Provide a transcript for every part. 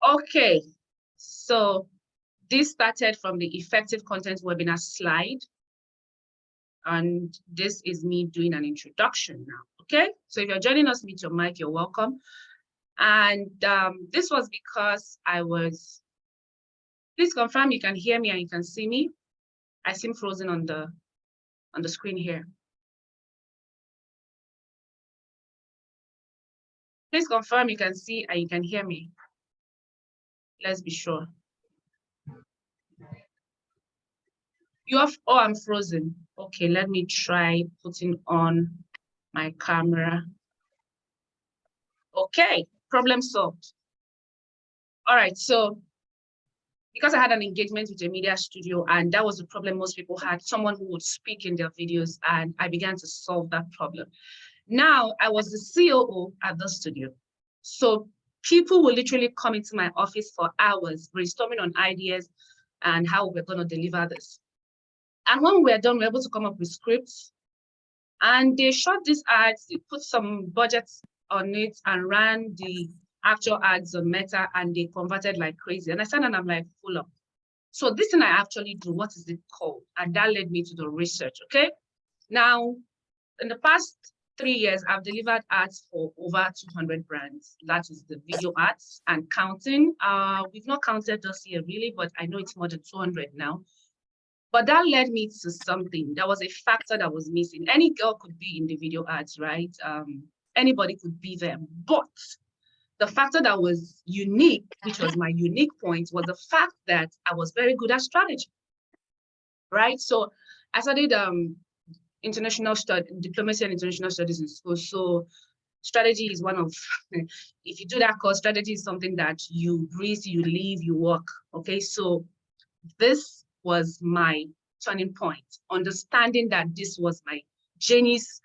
Okay, so this started from the effective content webinar slide. And this is me doing an introduction now, okay? So if you're joining us, meet your mic, you're welcome. And this was because please confirm you can hear me and you can see me. I seem frozen on the screen here. Please confirm you can see and you can hear me. Let's be sure. Oh, I'm frozen. Okay, let me try putting on my camera. Okay, problem solved. All right, so because I had an engagement with a media studio, and that was the problem most people had, someone who would speak in their videos, and I began to solve that problem. Now, I was the COO at the studio. So people will literally come into my office for hours, brainstorming on ideas and how we're going to deliver this. And when we were done, we were able to come up with scripts. And they shot these ads, they put some budgets on it and ran the actual ads on Meta, and they converted like crazy. And I said, and I'm like, full up. So this thing I actually do, what is it called? And that led me to the research, okay? Now, in the past 3 years, I've delivered ads for over 200 brands. That is the video ads and counting. We've not counted this year really, but I know it's more than 200 now. But that led me to something. There was a factor that was missing. Any girl could be in the video ads, right? Anybody could be there. But the factor that was unique, which was my unique point, was the fact that I was very good at strategy, right? So I studied diplomacy and international studies in school. So strategy is one of, if you do that course, strategy is something that you breathe, you live, you work, okay? So this was my turning point, understanding that this was my genius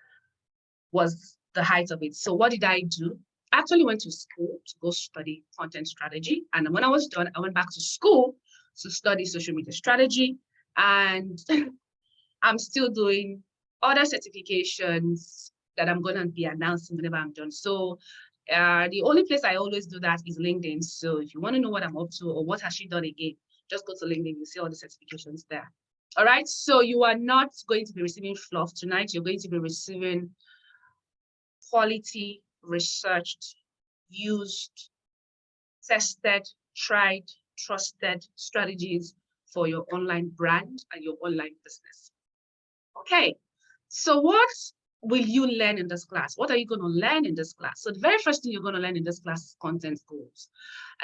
was the height of it. So what did I do? I actually went to school to go study content strategy. And when I was done, I went back to school to study social media strategy. And I'm still doing other certifications that I'm going to be announcing whenever I'm done. So the only place I always do that is LinkedIn. So if you want to know what I'm up to or what has she done again, just go to LinkedIn, you see all the certifications there. All right, so you are not going to be receiving fluff tonight. You're going to be receiving quality, researched, used, tested, tried, trusted strategies for your online brand and your online business. Okay, so what will you learn in this class? What are you going to learn in this class? So the very first thing you're going to learn in this class is content goals.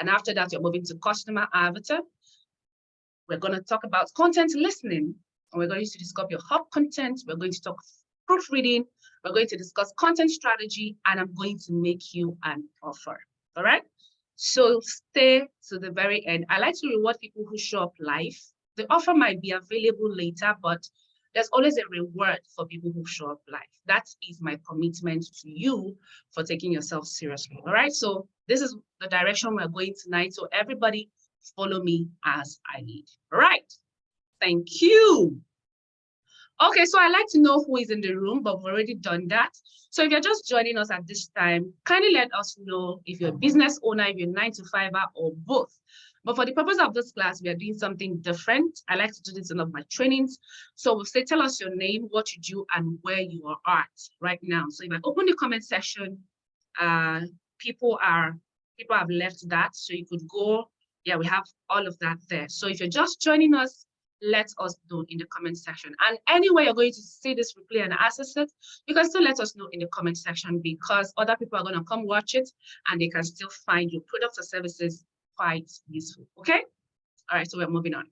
And after that, you're moving to customer avatar. We're going to talk about content listening, and we're going to discuss your hub content. We're going to talk proofreading. We're going to discuss content strategy, and I'm going to make you an offer. All right? So stay to the very end. I like to reward people who show up live. The offer might be available later, but there's always a reward for people who show up live. That is my commitment to you for taking yourself seriously. All right? So this is the direction we're going tonight. So everybody follow me as I lead. All right. Thank you. Okay, so I like to know who is in the room, but we've already done that. So if you're just joining us at this time, kindly let us know if you're a business owner, if you're 9-to-5er, or both. But for the purpose of this class, we are doing something different. I like to do this in one of my trainings. So we'll say, tell us your name, what you do, and where you are at right now. So if I open the comment section, people have left that. So you could go, yeah, we have all of that there. So if you're just joining us, let us know in the comment section. And anyway, you're going to see this replay and access it, you can still let us know in the comment section, because other people are going to come watch it and they can still find your products or services quite useful. Okay. All right. So we're moving on.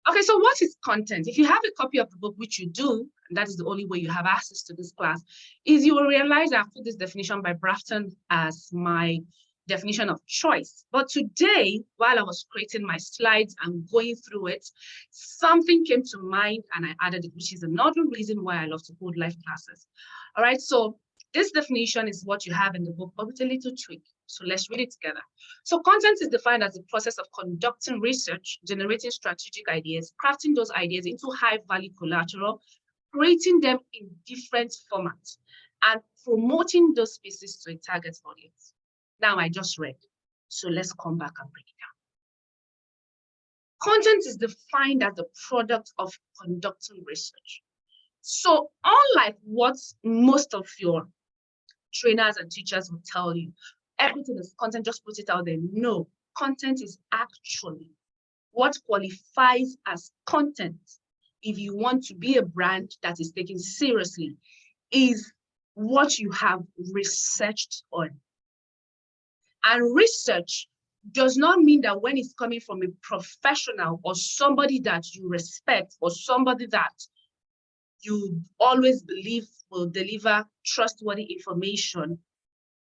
Okay. So what is content? If you have a copy of the book, which you do, and that is the only way you have access to this class, is you will realize I've put this definition by Brafton as my definition of choice. But today, while I was creating my slides and going through it, something came to mind and I added it, which is another reason why I love to hold live classes. All right, so this definition is what you have in the book, but with a little tweak. So let's read it together. So content is defined as the process of conducting research, generating strategic ideas, crafting those ideas into high-value collateral, creating them in different formats, and promoting those pieces to a target audience. Now I just read. So let's come back and break it down. Content is defined as the product of conducting research. So unlike what most of your trainers and teachers will tell you, everything is content, just put it out there. No, content is actually what qualifies as content if you want to be a brand that is taken seriously is what you have researched on. And research does not mean that when it's coming from a professional or somebody that you respect or somebody that you always believe will deliver trustworthy information,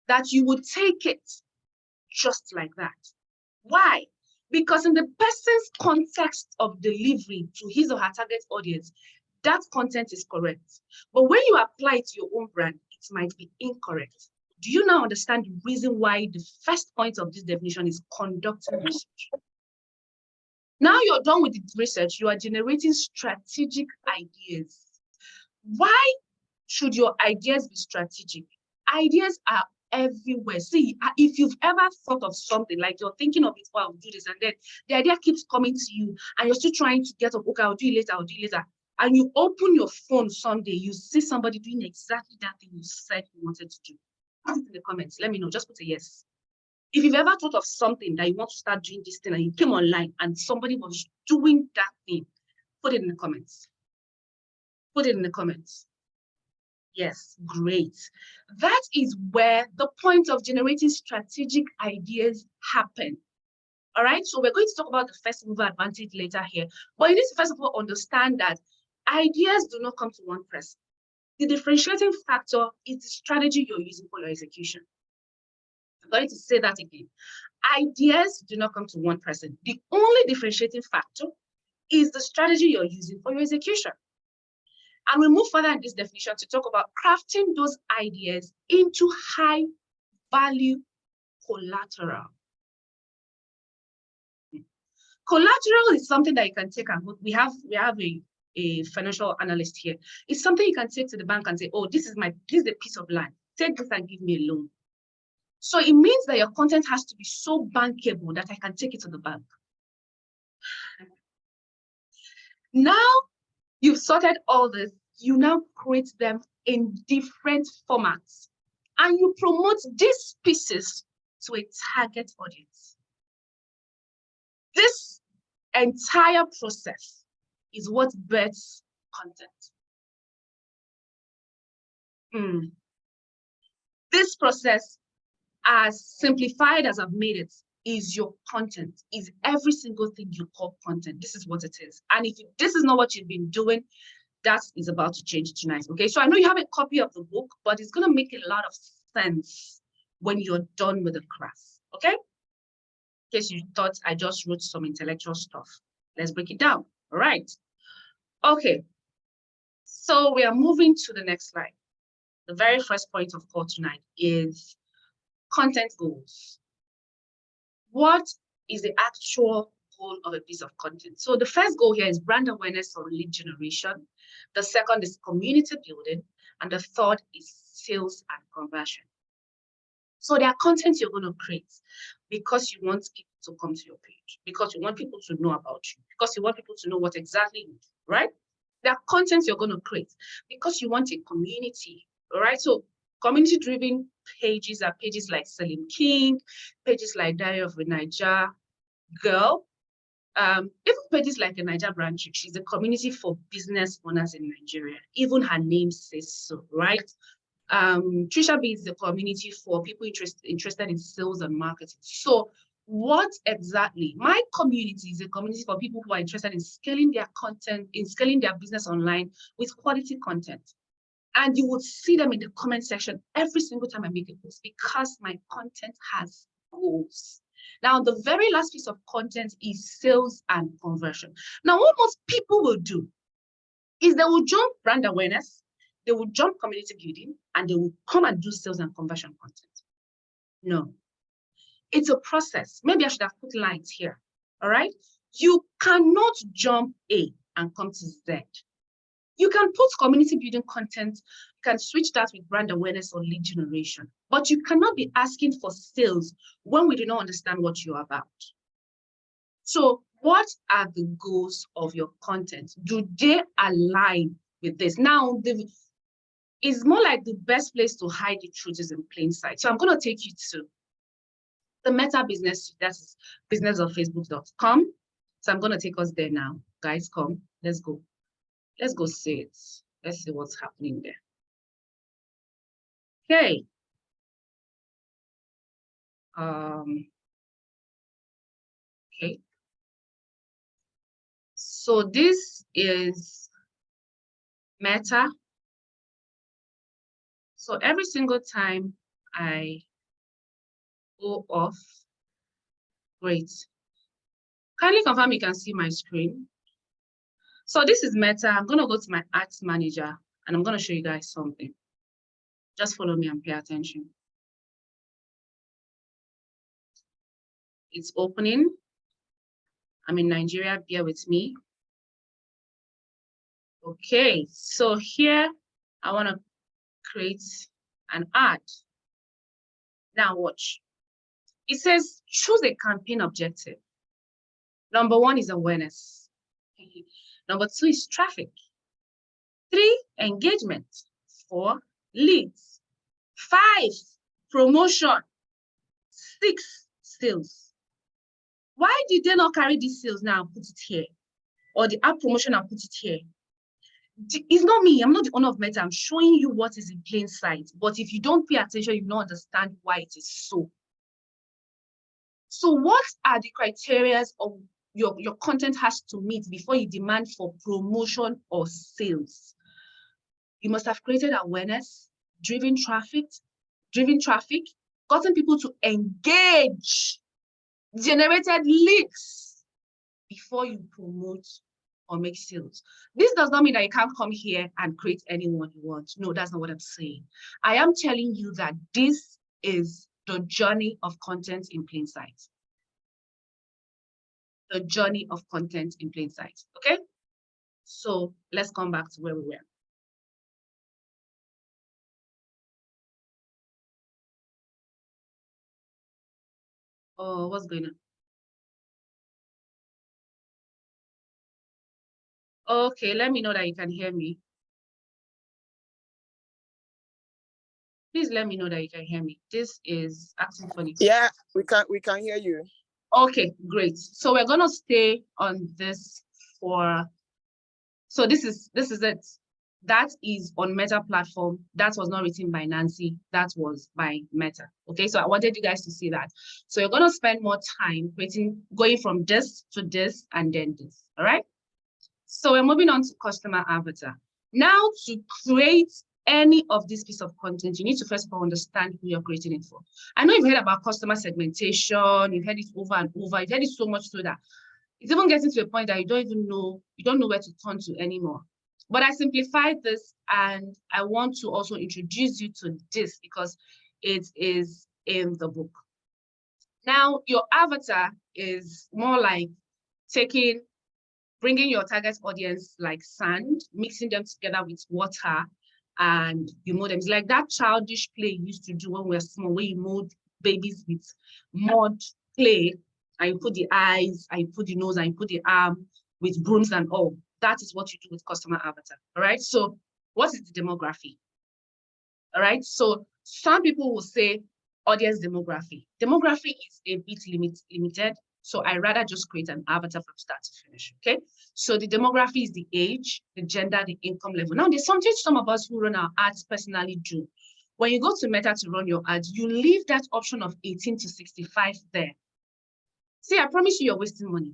that you would take it just like that. Why? Because in the person's context of delivery to his or her target audience, that content is correct. But when you apply it to your own brand, it might be incorrect. Do you now understand the reason why the first point of this definition is conducting research? Now you're done with the research, you are generating strategic ideas. Why should your ideas be strategic? Ideas are everywhere. See, if you've ever thought of something, like you're thinking of it, well, I'll do this, and then the idea keeps coming to you, and you're still trying to get up, okay, I'll do it later, I'll do it later. And you open your phone someday, you see somebody doing exactly that thing you said you wanted to do. Put it in the comments. Let me know. Just put a yes. If you've ever thought of something that you want to start doing this thing and you came online and somebody was doing that thing, put it in the comments. Put it in the comments. Yes, great. That is where the point of generating strategic ideas happen. All right, so we're going to talk about the first mover advantage later here. But you need to first of all understand that ideas do not come to one person. The differentiating factor is the strategy you're using for your execution. I'm going to say that again. Ideas do not come to one person. The only differentiating factor is the strategy you're using for your execution. And we'll move further in this definition to talk about crafting those ideas into high value collateral. Collateral is something that you can take and we have a financial analyst here. It's something you can take to the bank and say, oh, this is a piece of land. Take this and give me a loan. So it means that your content has to be so bankable that I can take it to the bank. Now you've sorted all this, you now create them in different formats and you promote these pieces to a target audience. This entire process is what births content. This process, as simplified as I've made it, is your content, is every single thing you call content. This is what it is. And if this is not what you've been doing, that is about to change tonight, okay? So I know you have a copy of the book, but it's gonna make a lot of sense when you're done with the class, okay? In case you thought I just wrote some intellectual stuff. Let's break it down, all right? Okay, so we are moving to the next slide. The very first point of call tonight is content goals. What is the actual goal of a piece of content? So the first goal here is brand awareness or lead generation. The second is community building. And the third is sales and conversion. So there are content you're going to create because you want people to come to your page, because you want people to know about you, because you want people to know what exactly you do, right? There are content you're going to create because you want a community, all right? So community-driven pages are pages like Salim King, pages like Diary of a Naija Girl, even pages like a Naija Brand Chick. She's a community for business owners in Nigeria. Even her name says so, right? Trisha B is the community for people interested in sales and marketing. So what exactly? My community is a community for people who are interested in scaling their content, in scaling their business online with quality content. And you would see them in the comment section every single time I make a post because my content has goals. Now, the very last piece of content is sales and conversion. Now, what most people will do is they will jump brand awareness, they will jump community building, and they will come and do sales and conversion content. No, it's a process. Maybe I should have put lines here, all right? You cannot jump A and come to Z. You can put community building content, you can switch that with brand awareness or lead generation, but you cannot be asking for sales when we do not understand what you're about. So what are the goals of your content? Do they align with this? Now, it's more like the best place to hide the truth is in plain sight. So I'm going to take you to the Meta Business, that's businessofacebook.com. So I'm going to take us there now. Guys, come, let's go. Let's go see it. Let's see what's happening there. Okay. Okay. So this is Meta. So every single time I go off, great. Kindly confirm you can see my screen. So this is Meta. I'm going to go to my ads manager and I'm going to show you guys something. Just follow me and pay attention. It's opening. I'm in Nigeria, bear with me. Okay, so here I want to create an ad. Now watch. It says choose a campaign objective. Number 1 is awareness. Number 2 is traffic. 3, engagement. 4, leads. 5, promotion. 6, sales. Why did they not carry these sales now and put it here? Or the app promotion and put it here? It's not me. I'm not the owner of Meta. I'm showing you what is in plain sight. But if you don't pay attention, you don't understand why it is so. So what are the criteria of your content has to meet before you demand for promotion or sales? You must have created awareness, driven traffic, gotten people to engage, generated leads before you promote or make sales. This does not mean that you can't come here and create anyone you want. No, that's not what I'm saying. I am telling you that this is the journey of content in plain sight. The journey of content in plain sight, okay? So let's come back to where we were. Oh, what's going on? Okay, let me know that you can hear me. Please let me know that you can hear me. This is asking for the... Yeah, we can hear you. Okay, great. So we're gonna stay on this for, so this is it. That is on Meta platform. That was not written by Nancy. That was by Meta. Okay, so I wanted you guys to see that. So you're gonna spend more time going from this to this and then this. All right. So we're moving on to customer avatar. Now, to create any of this piece of content, you need to first of all understand who you're creating it for. I know you've heard about customer segmentation, you've heard it over and over, you've heard it so much so that it's even getting to a point that you don't know where to turn to anymore. But I simplified this and I want to also introduce you to this because it is in the book. Now, your avatar is more like bringing your target audience like sand, mixing them together with water, and you mold them. It's like that childish play you used to do when we were small, where you mold babies with mud clay, and you put the eyes, and you put the nose, and you put the arm with brooms and all. That is what you do with customer avatar, all right? So what is the demography? All right, so some people will say audience demography. Demography is a bit limited, so I rather just create an avatar from start to finish, okay? So the demography is the age, the gender, the income level. Now, there's something some of us who run our ads personally do. When you go to Meta to run your ads, you leave that option of 18 to 65 there. See, I promise you, you're wasting money.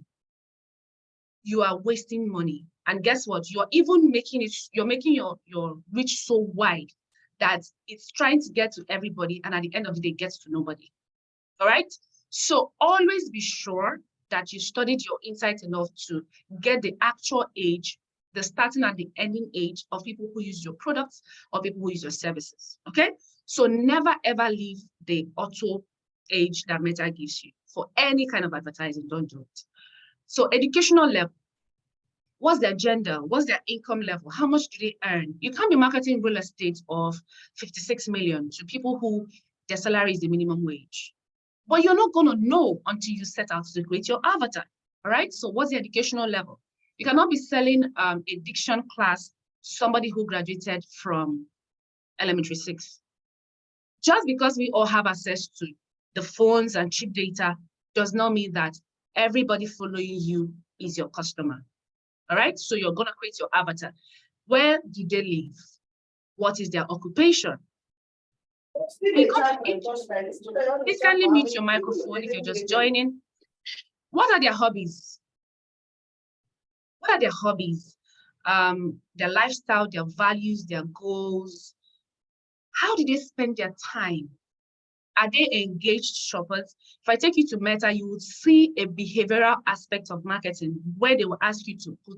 You are wasting money. And guess what? You're even making your reach so wide that it's trying to get to everybody, and at the end of the day, it gets to nobody. All right? So always be sure that you studied your insight enough to get the actual age, the starting and the ending age of people who use your products or people who use your services, okay? So never ever leave the auto age that Meta gives you for any kind of advertising. Don't do it. So educational level. What's their gender? What's their income level? How much do they earn? You can't be marketing real estate of 56 million to people who their salary is the minimum wage. But you're not going to know until you set out to create your avatar. All right. So what's the educational level? You cannot be selling a diction class to somebody who graduated from elementary 6. Just because we all have access to the phones and cheap data does not mean that everybody following you is your customer. All right. So you're going to create your avatar. Where do they live? What is their occupation? Please kindly mute your microphone if you're just joining. What are their hobbies? What are their hobbies? Their lifestyle, their values, their goals. How do they spend their time? Are they engaged shoppers? If I take you to Meta, you would see a behavioral aspect of marketing where they will ask you to put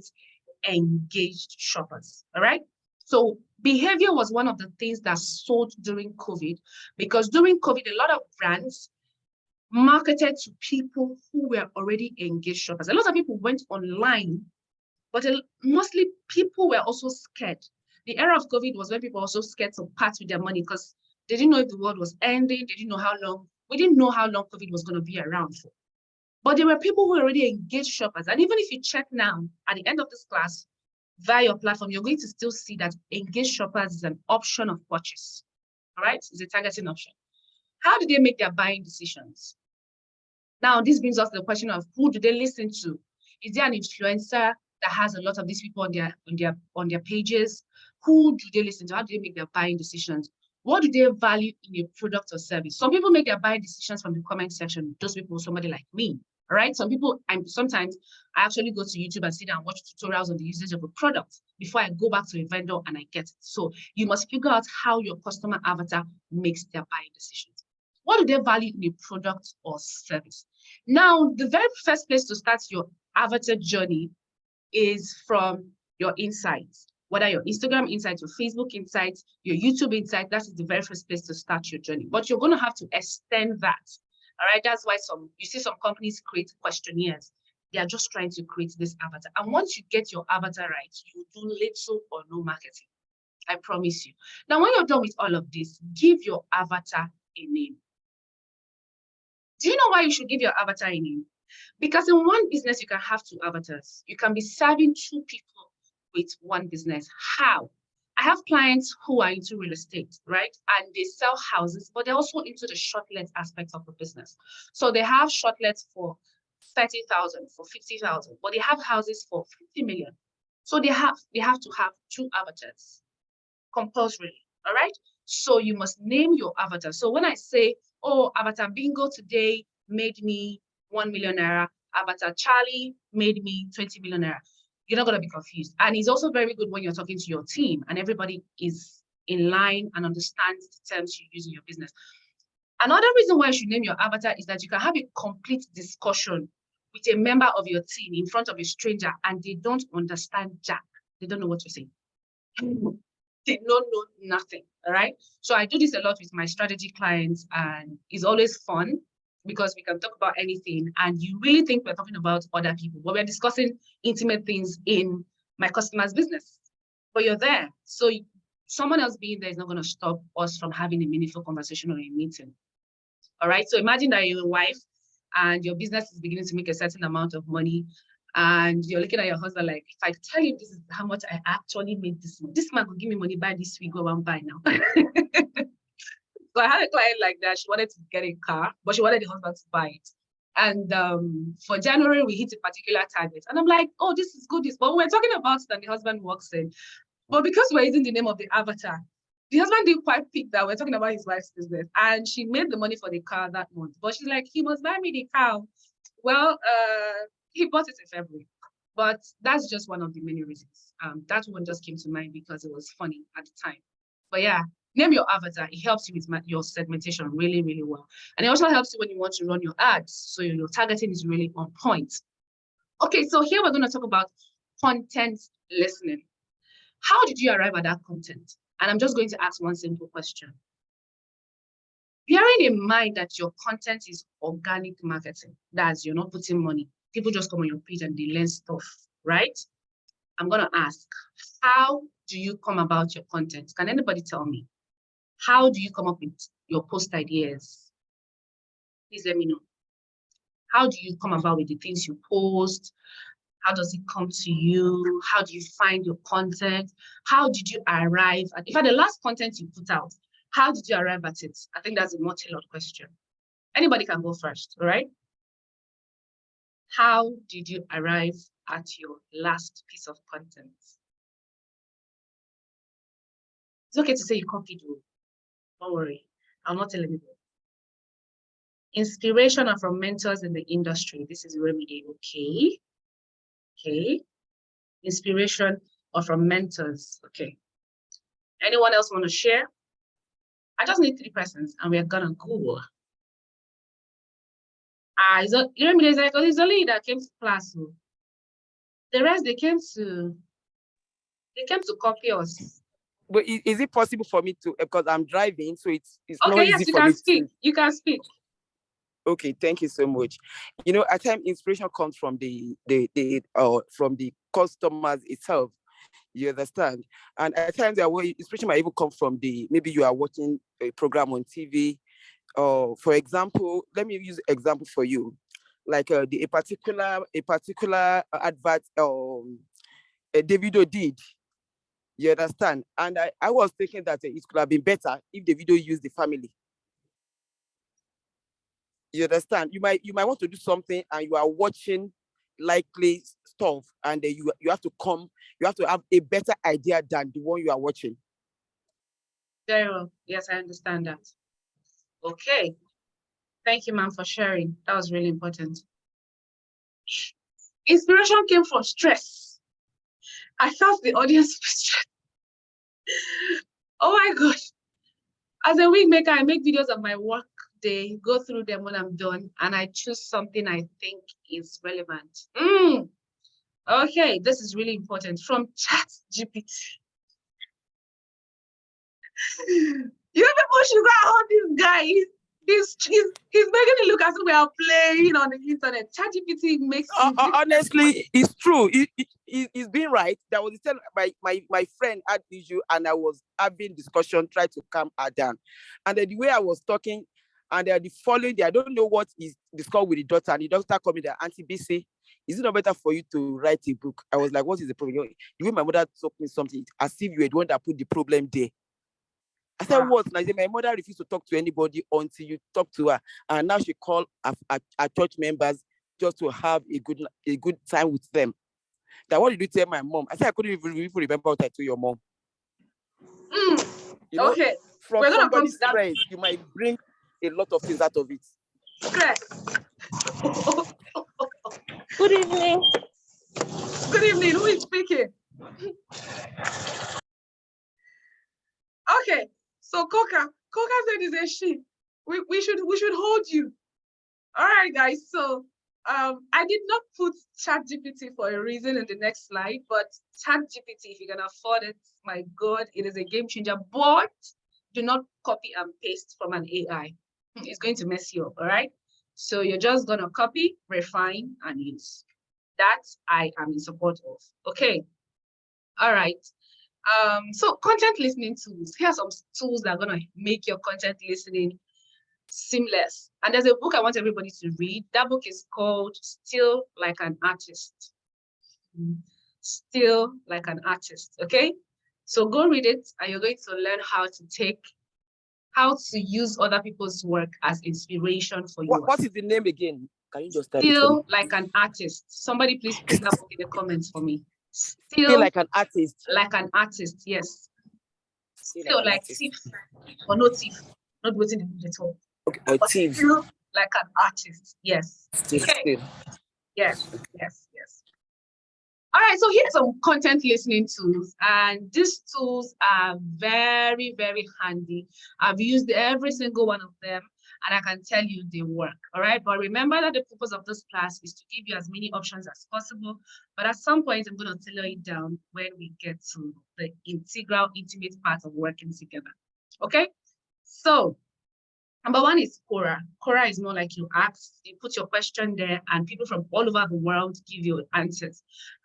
engaged shoppers. All right. So behavior was one of the things that sold during COVID, because during COVID, a lot of brands marketed to people who were already engaged shoppers. A lot of people went online, but mostly people were also scared. The era of COVID was when people were also scared to part with their money because they didn't know if the world was ending. They didn't know how long. We didn't know how long COVID was going to be around for. But there were people who were already engaged shoppers. And even if you check now, at the end of this class, via your platform, you're going to still see that engaged shoppers is an option of purchase. All right, it's a targeting option. How do they make their buying decisions? Now, this brings us to the question of who do they listen to? Is there an influencer that has a lot of these people on their pages? Who do they listen to? How do they make their buying decisions? What do they value in a product or service? Some people make their buying decisions from the comment section. Those people, somebody like me. All right. Some people, sometimes I actually go to YouTube and sit down and watch tutorials on the usage of a product before I go back to a vendor and I get it. So you must figure out how your customer avatar makes their buying decisions. What do they value in a product or service? Now, the very first place to start your avatar journey is from your insights, whether your Instagram insights, your Facebook insights, your YouTube insights. That is the very first place to start your journey. But you're going to have to extend that. All right, that's why you see some companies create questionnaires. They are just trying to create this avatar. And once you get your avatar right, you do little or no marketing. I promise you. Now, when you're done with all of this, give your avatar a name. Do you know why you should give your avatar a name? Because in one business, you can have 2 avatars. You can be serving 2 people with one business. How? I have clients who are into real estate, right? And they sell houses, but they're also into the shortlet aspect of the business. So they have shortlets for 30,000, for 50,000, but they have houses for 50 million. So they have to have 2 avatars compulsorily, all right? So you must name your avatar. So when I say, oh, Avatar Bingo today made me 1 million naira, Avatar Charlie made me 20 million naira, you're not going to be confused. And it's also very good when you're talking to your team and everybody is in line and understands the terms you use in your business. Another reason why you should name your avatar is that you can have a complete discussion with a member of your team in front of a stranger and they don't understand jack. They don't know what to say. They don't know nothing, all right? So I do this a lot with my strategy clients and it's always fun because we can talk about anything and you really think we're talking about other people, but we're discussing intimate things in my customer's business. But you're there. So someone else being there is not going to stop us from having a meaningful conversation or a meeting. All right. So imagine that you're a wife and your business is beginning to make a certain amount of money. And you're looking at your husband like, if I tell you this is how much I actually made this month, this man will give me money, buy this week, go and buy now. So I had a client like that. She wanted to get a car, but she wanted the husband to buy it. And for January, we hit a particular target. And I'm like, oh, this is good. But we're talking about it and the husband walks in. But because we're using the name of the avatar, the husband didn't quite pick that. We're talking about his wife's business. And she made the money for the car that month. But she's like, he must buy me the car. Well, he bought it in February. But that's just one of the many reasons. That one just came to mind because it was funny at the time. But yeah, name your avatar. It helps you with your segmentation really, really well. And it also helps you when you want to run your ads. So your targeting is really on point. Okay, so here we're going to talk about content listening. How did you arrive at that content? And I'm just going to ask one simple question. Bearing in mind that your content is organic marketing, that's you're not putting money. People just come on your page and they learn stuff, right? I'm going to ask, how do you come about your content? Can anybody tell me? How do you come up with your post ideas? Please let me know. How do you come about with the things you post? How does it come to you? How do you find your content? How did you arrive at, in fact, the last content you put out, how did you arrive at it? I think that's a more tailored question. Anybody can go first, all right? How did you arrive at your last piece of content? It's okay to say you copied it. Don't worry, I'll not tell anybody. Inspiration are from mentors in the industry. This is Remedy, okay? Okay. Inspiration or from mentors, okay. Anyone else want to share? I just need 3 persons and we're gonna go. It's only that came to class. So the rest they came to copy us. But is it possible for me to, because I'm driving, so it's Okay, not yes, easy you for can me speak. to. You can speak. Okay, thank you so much. You know, at times inspiration comes from the customers itself. You understand? And at times inspiration might even come from maybe you are watching a program on TV. Or for example, let me use an example for you. Like a particular advert Davido did. You understand? And I was thinking that it could have been better if the video used the family. You understand? You might want to do something and you are watching likely stuff, and then you have to have a better idea than the one you are watching. Very well. Yes, I understand that. Okay. Thank you, ma'am, for sharing. That was really important. Inspiration came from stress. I felt the audience was stressed. Oh my gosh. As a wig maker, I make videos of my work day, go through them when I'm done, and I choose something I think is relevant. Okay, this is really important. From ChatGPT. You people should go and hold this guy. He's making it look as if we are playing on the internet. ChatGPT makes honestly, it's true. He's been right. That was the time my friend had issue, and I was having discussion, trying to calm her down. And then the way I was talking, and the following day, I don't know what is discussed with the doctor, and the doctor called me the Auntie BC. Is it not better for you to write a book? I was like, what is the problem? The way my mother told me something, as if you were the one that put the problem there. I said, what? And I said, my mother refused to talk to anybody until you talk to her. And now she called our church members just to have a good time with them. That what did you tell my mom? I said, I couldn't even remember what I told your mom. You know, okay. from somebody's stress, you might bring a lot of things out of it. Stress. Good evening. Good evening. Who is speaking? Okay, so Coca said is a she. We should hold you. All right, guys. So I did not put ChatGPT for a reason in the next slide, but ChatGPT, if you can afford it, my God, it is a game changer. But do not copy and paste from an AI. It's going to mess you up. All right. So you're just gonna copy, refine, and use. That I am in support of. Okay. All right. So content listening tools. Here are some tools that are gonna make your content listening seamless. And there's a book I want everybody to read. That book is called Still Like an Artist. Still Like an Artist. Okay. So go read it, and you're going to learn how to use other people's work as inspiration for you. What is the name again? Can you just Still Like an Artist. Somebody please put that book in the comments for me. Still Like an Artist. Like an artist, yes. Still like artist. thief, or no thief, not waiting at all. Okay, or thief. Still like an artist, yes. Still. Yes. All right, so here's some content listening tools, and these tools are very, very handy. I've used every single one of them, and I can tell you they work. All right, but remember that the purpose of this class is to give you as many options as possible. But at some point, I'm going to tailor it down when we get to the integral, intimate part of working together. Okay, so Number one is Quora. Quora is more like you ask, you put your question there, and people from all over the world give you answers.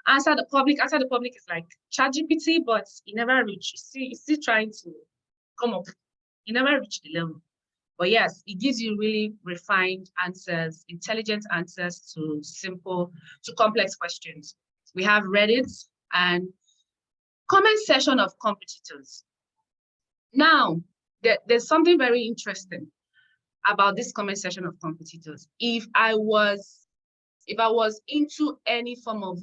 Answer the Public is like ChatGPT, but it never reach. It's still trying to come up. It never reached the level. But yes, it gives you really refined answers, intelligent answers to complex questions. We have Reddit and comment section of competitors. Now, there's something very interesting about this comment section of competitors. If I was into any form of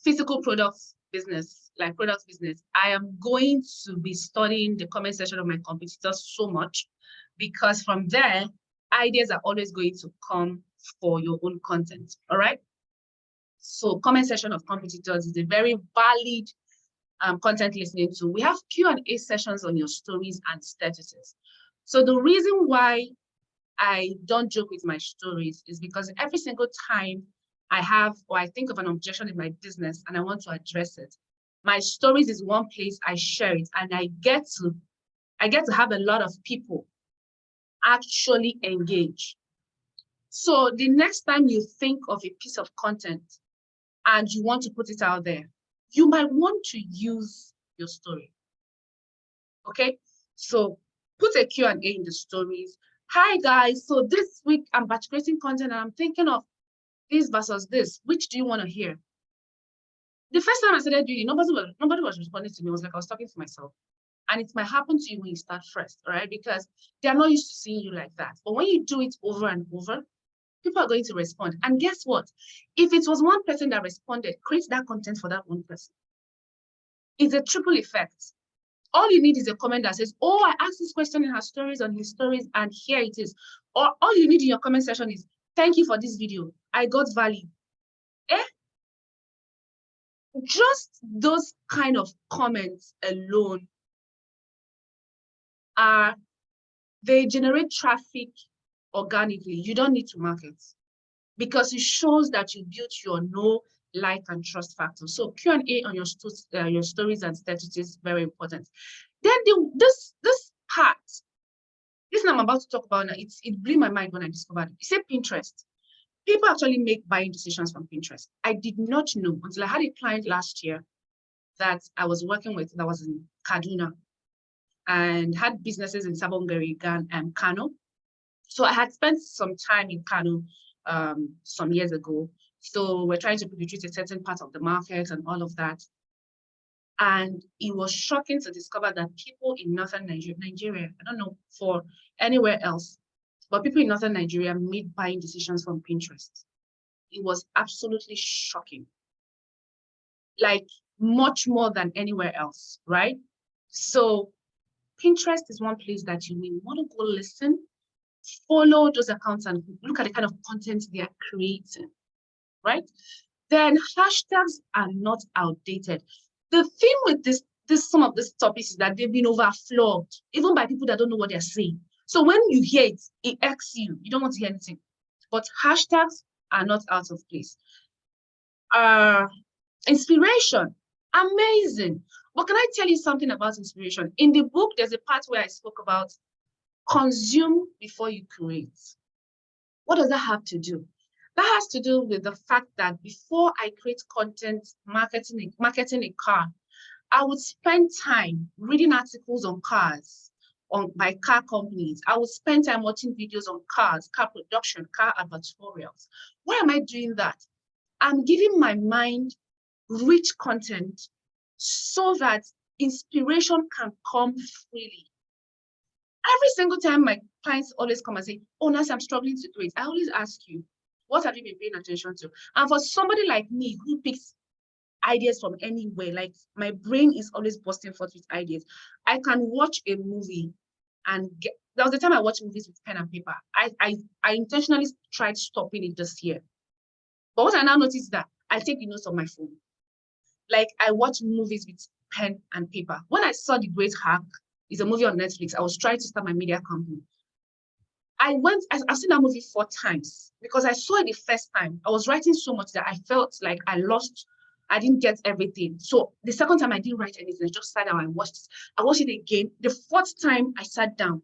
physical products business, like products business, I am going to be studying the comment section of my competitors so much, because from there, ideas are always going to come for your own content, all right? So comment section of competitors is a very valid content listening to. We have Q&A sessions on your stories and statuses. So the reason why I don't joke with my stories is because every single time I have or I think of an objection in my business and I want to address it, my stories is one place I share it, and I get to have a lot of people actually engage. So the next time you think of a piece of content and you want to put it out there, you might want to use your story. Okay, so put a Q&A in the stories. Hi guys, so this week I'm batch creating content and I'm thinking of this versus this. Which do you want to hear? The first time I started doing it, nobody was responding to me. It was like I was talking to myself. And it might happen to you when you start first, all right? Because they're not used to seeing you like that. But when you do it over and over, people are going to respond. And guess what? If it was one person that responded, create that content for that one person. It's a triple effect. All you need is a comment that says, oh, I asked this question in her stories, on his stories, and here it is. Or all you need in your comment section is, thank you for this video. I got value. Just those kind of comments alone they generate traffic organically. You don't need to market, because it shows that you built your know, like, and trust factor. So Q&A on your stories and statuses is very important. Then this part, this I'm about to talk about now, it blew my mind when I discovered it. You said Pinterest. People actually make buying decisions from Pinterest. I did not know until I had a client last year that I was working with that was in Kaduna and had businesses in Sabongari and Kano. So I had spent some time in Kano some years ago. So we're trying to penetrate a certain part of the market and all of that. And it was shocking to discover that people in northern Nigeria, I don't know for anywhere else, but people in northern Nigeria made buying decisions from Pinterest. It was absolutely shocking. Like much more than anywhere else, right? So Pinterest is one place that you may want to go listen, follow those accounts and look at the kind of content they are creating, right? Then hashtags are not outdated. The thing with some of these topics is that they've been overflowed, even by people that don't know what they're saying. So when you hear it, it irks you. You don't want to hear anything. But hashtags are not out of place. Inspiration, amazing. But can I tell you something about inspiration? In the book, there's a part where I spoke about consume before you create. What does that have to do? That has to do with the fact that before I create content, marketing a car, I would spend time reading articles on cars, by car companies. I would spend time watching videos on cars, car production, car advertorials. Why am I doing that? I'm giving my mind rich content so that inspiration can come freely. Every single time my clients always come and say, oh, Nancy, I'm struggling to create. I always ask you, what have you been paying attention to? And for somebody like me who picks ideas from anywhere, like my brain is always busting forth with ideas. I can watch a movie and there was the time I watched movies with pen and paper. I intentionally tried stopping it this year. But what I now noticed is that I take the notes on my phone. Like I watch movies with pen and paper. When I saw The Great Hack, it's a movie on Netflix. I was trying to start my media company. I've seen that movie 4 times because I saw it the first time. I was writing so much that I felt like I didn't get everything. So the second time I didn't write anything, I just sat down and watched it. I watched it again. The 4th time I sat down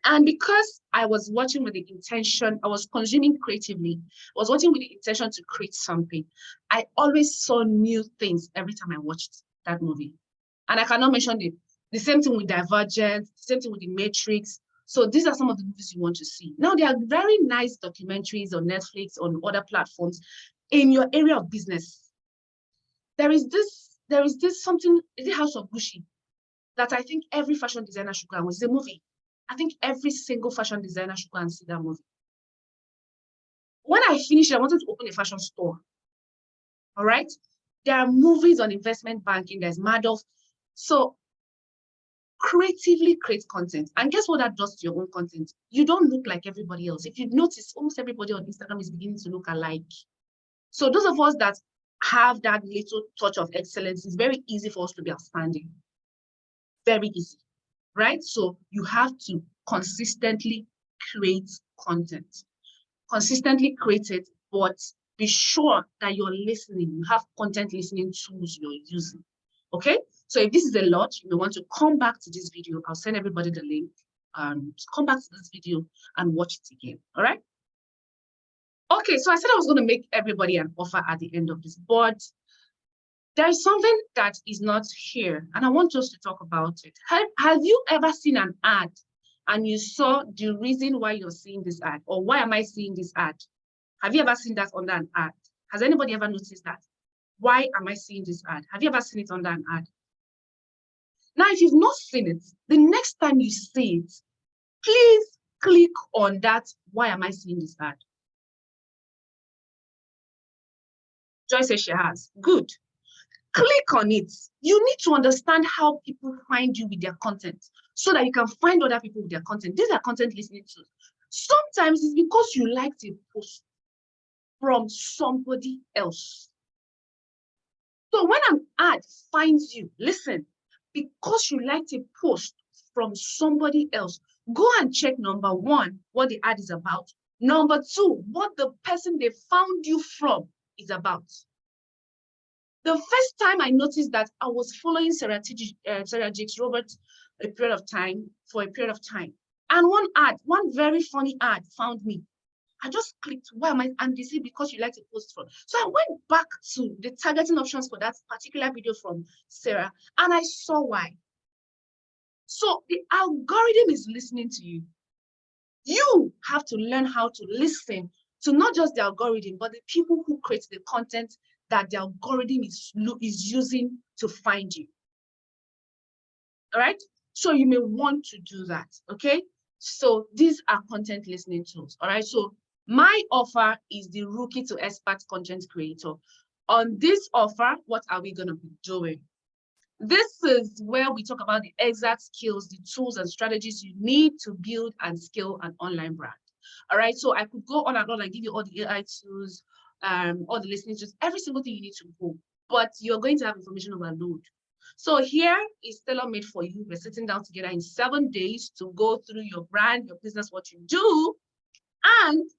And because I was watching with the intention, I was consuming creatively, I was watching with the intention to create something, I always saw new things every time I watched that movie. And I cannot mention the same thing with Divergent, the same thing with The Matrix. So these are some of the movies you want to see. Now, there are very nice documentaries on Netflix, on other platforms in your area of business. There is this something, is it House of Gucci, that I think every fashion designer should go and watch. It's a movie. I think every single fashion designer should go and see that movie. When I finished, I wanted to open a fashion store. All right. There are movies on investment banking. There's Madoff. So creatively create content. And guess what that does to your own content? You don't look like everybody else. If you notice, almost everybody on Instagram is beginning to look alike. So those of us that have that little touch of excellence, it's very easy for us to be outstanding. Very easy, right? So you have to consistently create content. Consistently create it, but be sure that you're listening. You have content listening tools you're using. Okay, so if this is a lot, you may want to come back to this video. I'll send everybody the link. Come back to this video and watch it again. All right. Okay, so I said I was going to make everybody an offer at the end of this, but there is something that is not here, and I want us to talk about it. Have you ever seen an ad and you saw the reason why you're seeing this ad, or why am I seeing this ad? Have you ever seen that under an ad? Has anybody ever noticed that? Why am I seeing this ad? Have you ever seen it under an ad? Now, if you've not seen it, the next time you see it, please click on that. Why am I seeing this ad? Joy says she has. Good. Click on it. You need to understand how people find you with their content so that you can find other people with their content. These are content listening tools. Sometimes it's because you liked a post from somebody else. So when an ad finds you, listen, because you liked a post from somebody else, go and check, number one, what the ad is about. Number two, what the person they found you from is about. The first time I noticed that, I was following Sarah Jakes Roberts for a period of time. And one very funny ad found me. I just clicked, why am I? And they say, because you like to post from. So I went back to the targeting options for that particular video from Sarah, and I saw why. So the algorithm is listening to you. You have to learn how to listen to not just the algorithm, but the people who create the content that the algorithm is using to find you. All right. So you may want to do that. Okay. So these are content listening tools. All right. So my offer is the Rookie to Expert Content Creator. On this offer, what are we going to be doing? This is where we talk about the exact skills, the tools and strategies you need to build and scale an online brand. All right. So I could go on and on and give you all the AI tools, all the listening tools, every single thing you need to go, but you're going to have information overload. So here is tailor-made for you. We're sitting down together in 7 days to go through your brand, your business, what you do, and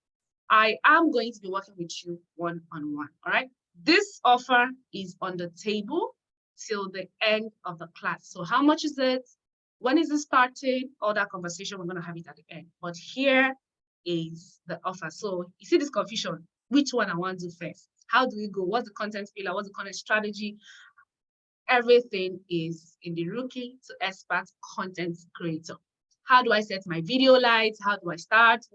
I am going to be working with you one-on-one. All right. This offer is on the table till the end of the class. So how much is it? When is it starting? All that conversation, we're going to have it at the end. But here is the offer. So you see this confusion. Which one I want to do first? How do we go? What's the content pillar? What's the content strategy? Everything is in the Rookie to Expert Content Creator. How do I set my video lights? How do I start?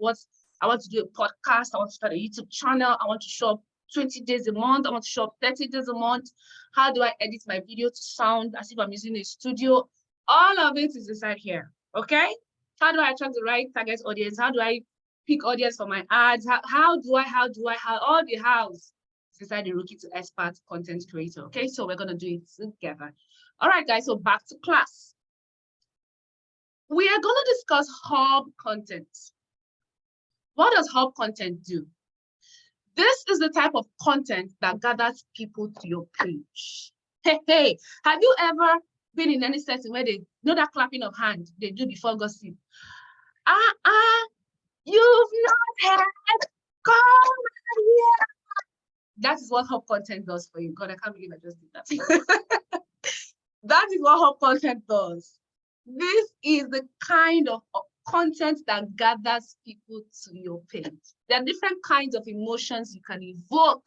I want to do a podcast. I want to start a YouTube channel. I want to show up 20 days a month. I want to show up 30 days a month. How do I edit my video to sound as if I'm using a studio? All of it is inside here. Okay. How do I attract the right target audience? How do I pick audience for my ads? How do I all the hows inside the Rookie to Expert Content Creator. Okay, so we're going to do it together. All right, guys, so back to class. We are going to discuss hub content. What does hub content do? This is the type of content that gathers people to your page. Hey, have you ever been in any setting where they know that clapping of hands they do before gossip? You've not had, come here. That is what hub content does for you. God, I can't believe I just did that. That is what hub content does. This is the kind of content that gathers people to your page. There are different kinds of emotions you can evoke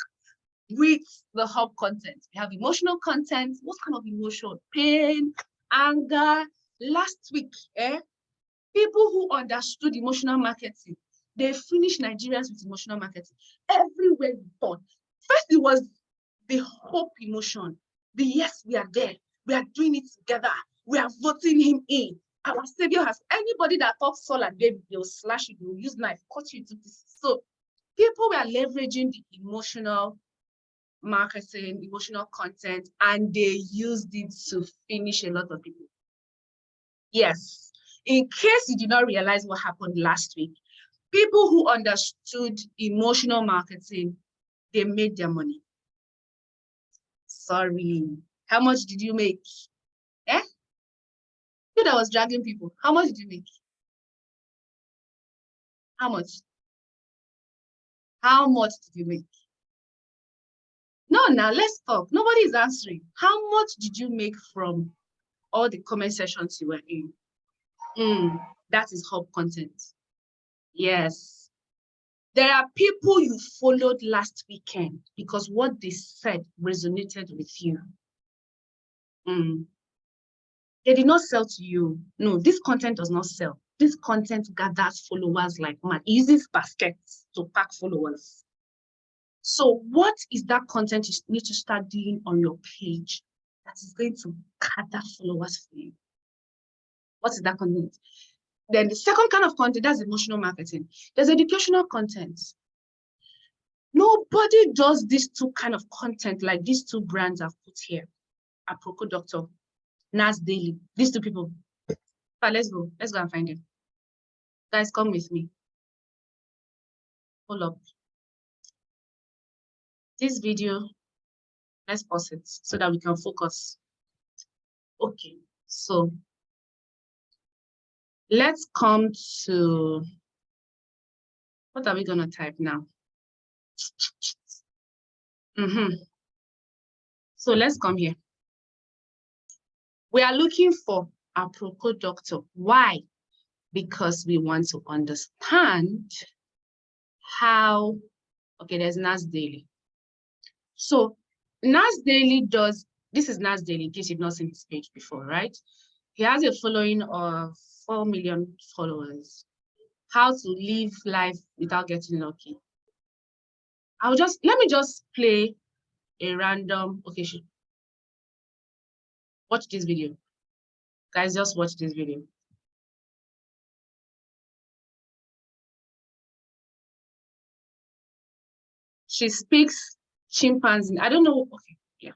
with the hub content. We have emotional content. What kind of emotion? Pain, anger. Last week, people who understood emotional marketing, they finished Nigerians with emotional marketing. Everywhere we thought. First, it was the hope emotion. The yes, we are there. We are doing it together. We are voting him in. Our savior has anybody that talks Saul and David, they'll slash you, they'll use knife, cut you into pieces. So people were leveraging the emotional marketing, emotional content, and they used it to finish a lot of people. Yes, in case you did not realize what happened last week, people who understood emotional marketing, they made their money. Sorry, how much did you make? You that was dragging people, how much did you make? How much? How much did you make? No, now let's talk. Nobody is answering. How much did you make from all the comment sessions you were in? That is hub content. Yes. There are people you followed last weekend because what they said resonated with you. They did not sell to you. No, this content does not sell. This content gathers followers like mad. It uses baskets to pack followers. So what is that content you need to start doing on your page that is going to gather followers for you? What is that content? Then the second kind of content, that's emotional marketing. There's educational content. Nobody does these two kind of content like these two brands I've put here. Aproko Doctor, Nas Daily. These two people. But let's go and find them. Guys, come with me. Hold up. This video, let's pause it so that we can focus. Okay, so let's come to, what are we gonna type now? So let's come here. We are looking for Aproko Doctor. Why? Because we want to understand how, okay, there's Nas Daily. So Nas Daily does, this is Nas Daily, in case you've not seen his page before, right? He has a following of 4 million followers. How to live life without getting lucky. Let me just play a random, okay, watch this video. Guys, just watch this video. She speaks chimpanzee. I don't know, okay, yeah.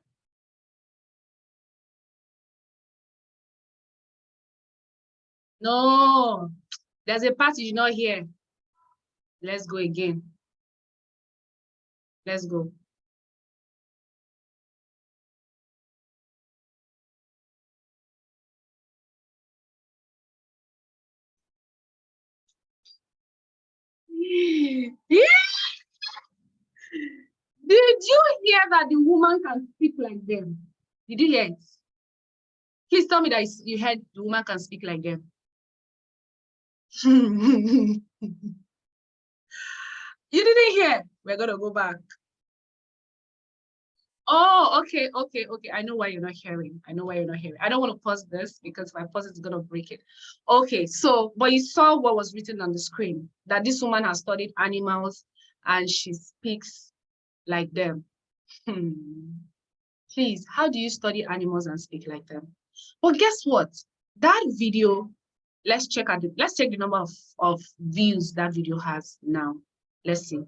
No, there's a part you did not hear. Let's go again. Let's go. Yeah. Did you hear that the woman can speak like them? Did you hear it? Please tell me that you heard the woman can speak like them. You didn't hear. We're gonna go back. Oh, okay. I know why you're not hearing. I know why you're not hearing. I don't want to pause this because if I pause it's gonna break it. Okay, so but you saw what was written on the screen, that this woman has studied animals and she speaks like them. Please, how do you study animals and speak like them? Well, guess what? That video, let's check the number of views that video has now. Let's see.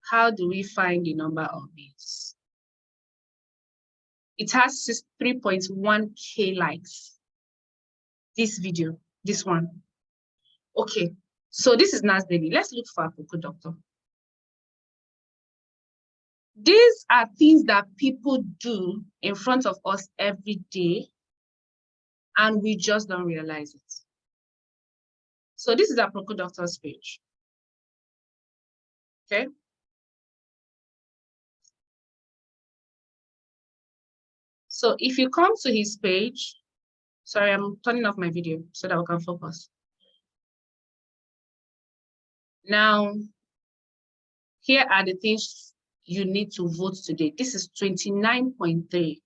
How do we find the number of views? It has 3.1K likes. This video, this one. Okay, so this is Nas Daily. Let's look for Aproko Doctor. These are things that people do in front of us every day, and we just don't realize it. So this is Aproko Doctor's page. Okay. So if you come to his page, Sorry, I'm turning off my video so that we can focus. Now, here are the things you need to vote today. This is 29.3.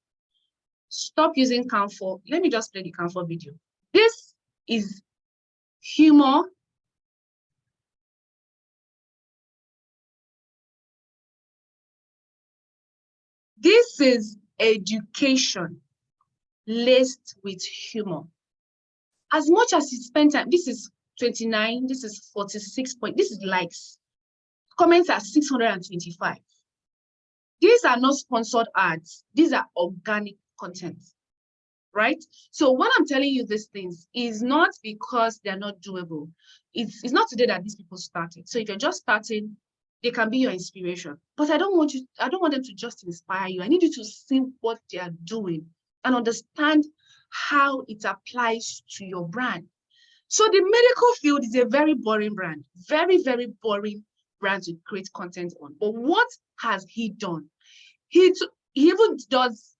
Stop using Canfor. Let me just play the Canfor video. This is humor. This is education laced with humor. As much as you spend time, this is 29, this is 46 point, this is likes. Comments are 625. These are not sponsored ads. These are organic content, right? So when I'm telling you these things is not because they're not doable. It's not today that these people started. So if you're just starting, they can be your inspiration. But I don't want them to just inspire you. I need you to see what they are doing and understand how it applies to your brand. So the medical field is a very boring brand, very, very boring brand to create content on. But what has he done? He even does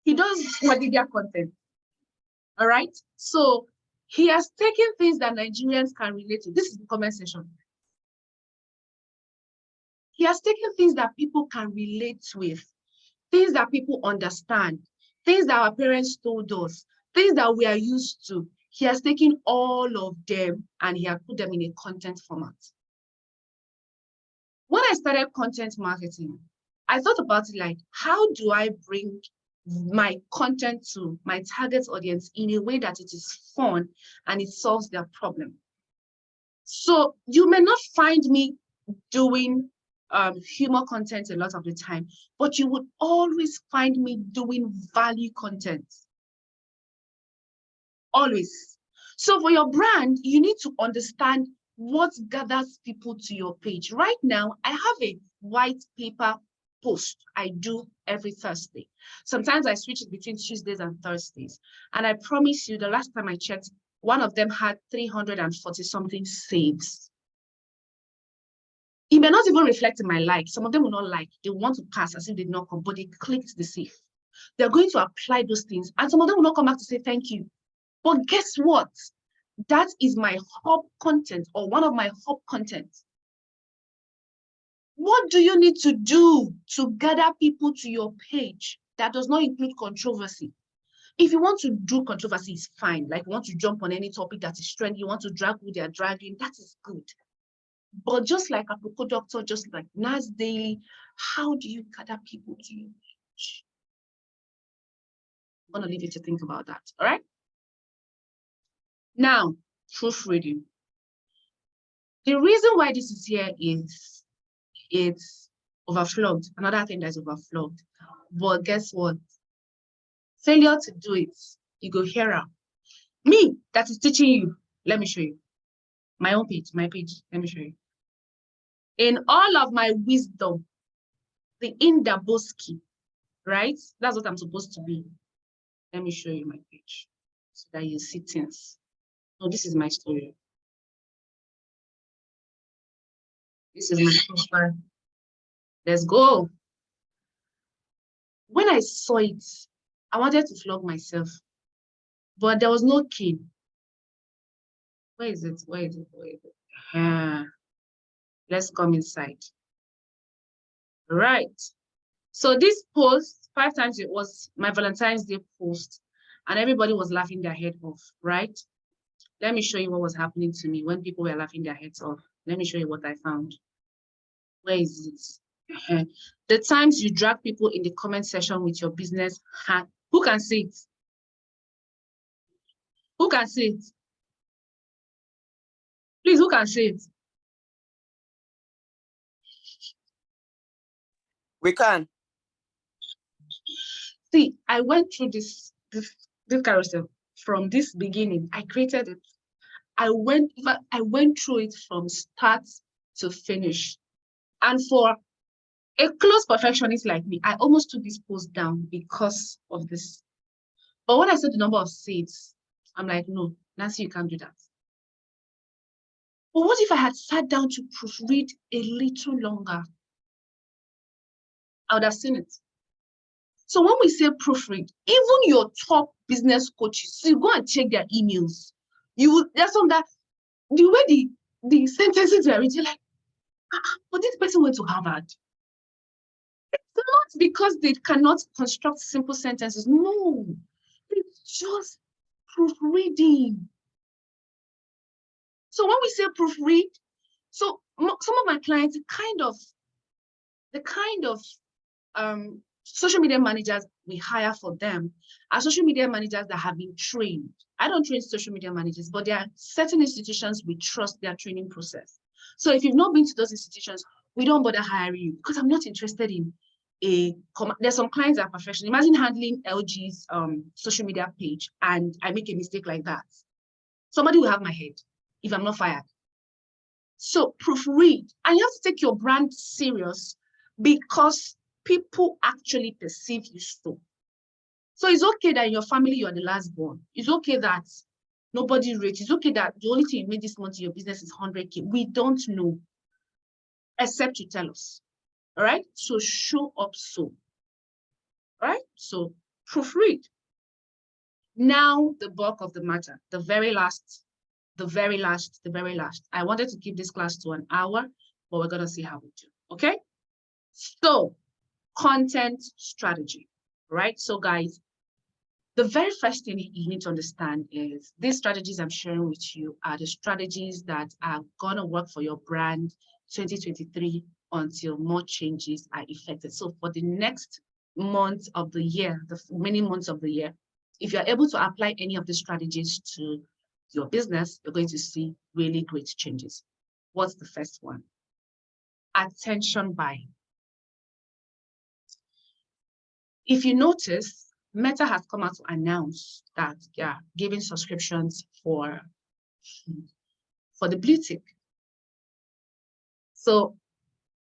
media content. All right. So he has taken things that Nigerians can relate to. This is the comment section. He has taken things that people can relate with, things that people understand, things that our parents told us, things that we are used to. He has taken all of them and he has put them in a content format. When I started content marketing, I thought about it like, how do I bring my content to my target audience in a way that it is fun and it solves their problem? So you may not find me doing humor content a lot of the time, but you would always find me doing value content. Always. So for your brand, you need to understand what gathers people to your page. Right now, I have a white paper post I do every Thursday. Sometimes I switch it between Tuesdays and Thursdays. And I promise you, the last time I checked, one of them had 340 something saves. It may not even reflect in my like. Some of them will not like. They want to pass as if they did not come, but they clicked the save. They're going to apply those things. And some of them will not come back to say thank you. But guess what? That is my hub content or one of my hub content. What do you need to do to gather people to your page that does not include controversy? If you want to do controversy, it's fine. Like you want to jump on any topic that is trending, you want to drag who they are dragging, that is good. But just like Apropos Doctor, just like Nas Daily, how do you gather people to your page? I'm going to leave you to think about that, all right? Now, proofreading. The reason why this is here is it's overflowed. Another thing that's overflowed. But guess what? Failure to do it, you go here out. Me, that is teaching you. Let me show you. My own page, my page. Let me show you. In all of my wisdom, the Indaboski, right? That's what I'm supposed to be. Let me show you my page so that you see things. Oh, this is my story. This is my profile. Let's go. When I saw it, I wanted to flog myself, but there was no key. Where is it? Where is it? Where is it? Let's come inside. Right. So this post, 5 times it was my Valentine's Day post, and everybody was laughing their head off, right? Let me show you what was happening to me when people were laughing their heads off. Let me show you what I found. Where is it? The times you drag people in the comment section with your business hat. Who can see it? Who can see it? Please, who can see it? We can. See, I went through this carousel from this beginning. I created it. I went through it from start to finish. And for a close perfectionist like me, I almost took this post down because of this. But when I saw the number of seeds, I'm like, no, Nancy, you can't do that. But what if I had sat down to proofread a little longer? I would have seen it. So when we say proofread, even your top business coaches, so you go and check their emails. There's some that the way the sentences are written, like, but this person went to Harvard. It's not because they cannot construct simple sentences. No, it's just proofreading. So when we say proofread, so some of my clients, the kind of social media managers we hire for them are social media managers that have been trained. I don't train social media managers, but there are certain institutions we trust their training process. So if you've not been to those institutions, we don't bother hiring you because I'm not interested in there's some clients that are professional. Imagine handling LG's social media page and I make a mistake like that. Somebody will have my head if I'm not fired. So proofread, and you have to take your brand serious because people actually perceive you so. So it's okay that in your family, you're the last born. It's okay that nobody rich. It's okay that the only thing you made this month in your business is 100K. We don't know, except you tell us. All right? So show up so. All right? So proofread. Now the bulk of the matter, the very last. I wanted to keep this class to an hour, but we're going to see how we do. Okay? So content strategy, right? So guys, the very first thing you need to understand is these strategies I'm sharing with you are the strategies that are gonna work for your brand 2023 until more changes are effected. So for the next month of the year, the many months of the year, if you're able to apply any of these strategies to your business, you're going to see really great changes. What's the first one? Attention buying. If you notice, Meta has come out to announce that they are giving subscriptions for the blue tick. So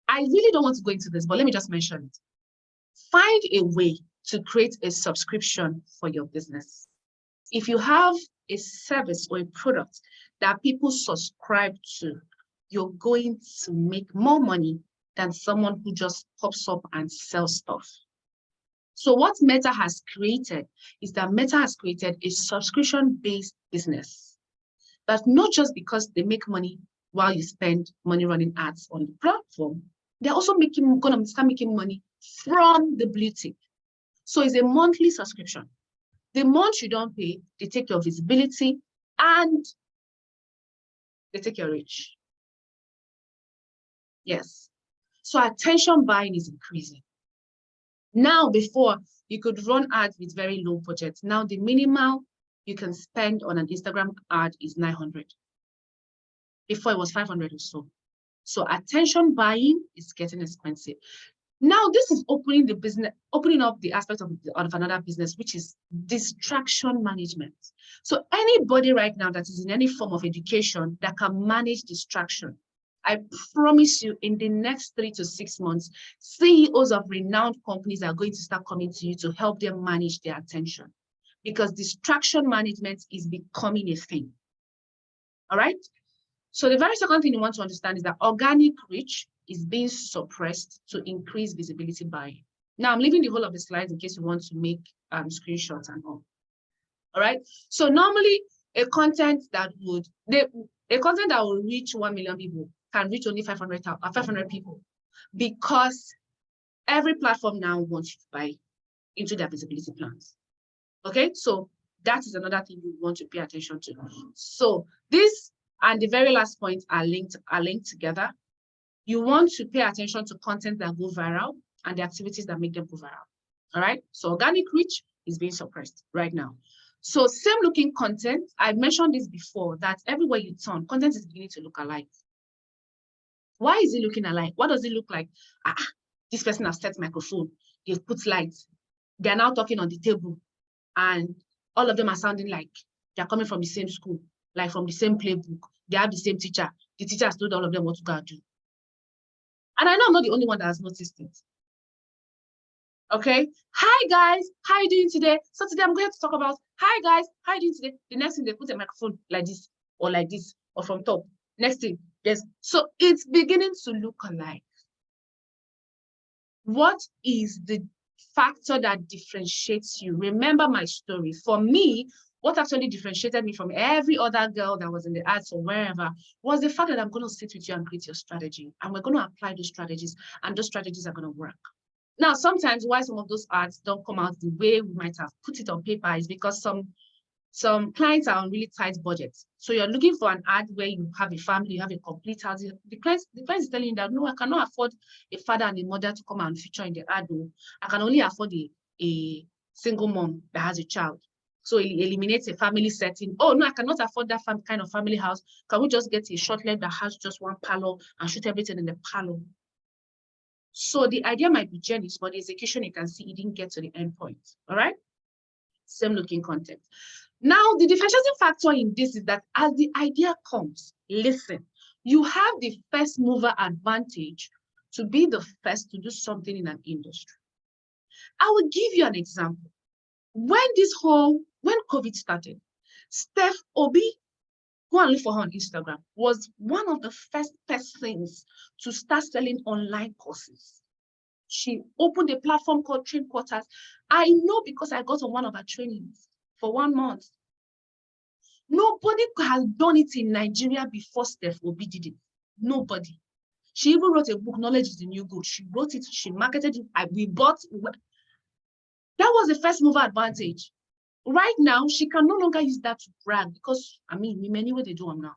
I really don't want to go into this, but let me just mention it. Find a way to create a subscription for your business. If you have a service or a product that people subscribe to, you're going to make more money than someone who just pops up and sells stuff. So what Meta has created is that Meta has created a subscription-based business. That's not just because they make money while you spend money running ads on the platform, they're also gonna start making money from the blue tick. So it's a monthly subscription. The month you don't pay, they take your visibility and they take your reach. Yes. So attention buying is increasing. Now, before you could run ads with very low budget. Now the minimal you can spend on an Instagram ad is 900. Before it was 500 or so. So attention buying is getting expensive. Now this is opening up the aspect of another business, which is distraction management. So anybody right now that is in any form of education that can manage distraction, I promise you in the next 3 to 6 months, CEOs of renowned companies are going to start coming to you to help them manage their attention because distraction management is becoming a thing. All right. So the very second thing you want to understand is that organic reach is being suppressed to increase visibility buying. Now I'm leaving the whole of the slides in case you want to make screenshots and all. All right. So normally a content that will reach 1 million people can reach only 500 people because every platform now wants you to buy into their visibility plans. Okay, so that is another thing you want to pay attention to. So this and the very last point are linked together. You want to pay attention to content that go viral and the activities that make them go viral. All right, so organic reach is being suppressed right now. So same looking content, I mentioned this before, that everywhere you turn, content is beginning to look alike. Why is it looking alike? What does it look like? This person has set microphone, they've put lights, they're now talking on the table, and all of them are sounding like they're coming from the same school, like from the same playbook. They have the same teacher. The teacher has told all of them what to go do. And I know I'm not the only one that has noticed it. Okay. Hi guys, how are you doing today? So today I'm going to talk about, hi guys, how are you doing today? The next thing they put a microphone like this, or from top. Next thing, yes. So it's beginning to look alike. What is the factor that differentiates you. Remember my story. For me, what actually differentiated me from every other girl that was in the ads or wherever was the fact that I'm going to sit with you and create your strategy. And we're going to apply those strategies, and those strategies are going to work. Now, sometimes why some of those ads don't come out the way we might have put it on paper is because some clients are on really tight budgets. So you're looking for an ad where you have a family, you have a complete house. The client is telling you that, no, I cannot afford a father and a mother to come and feature in the ad. I can only afford a single mom that has a child. So it eliminates a family setting. Oh, no, I cannot afford that kind of family house. Can we just get a short leg that has just one parlor and shoot everything in the parlor? So the idea might be genius, but the execution, you can see it didn't get to the end point. All right? Same looking content. Now, the differentiating factor in this is that as the idea comes, listen, you have the first mover advantage to be the first to do something in an industry. I will give you an example. When COVID started, Steph Obi, go and look for her on Instagram, was one of the first persons to start selling online courses. She opened a platform called Train Quarters. I know because I got on one of her trainings for 1 month. Nobody has done it in Nigeria before Steph Obi did it. Nobody. She even wrote a book, Knowledge is the New Gold. She wrote it, she marketed it, we bought. That was the first mover advantage. Right now, she can no longer use that to brag because, I mean, in many ways they do them now.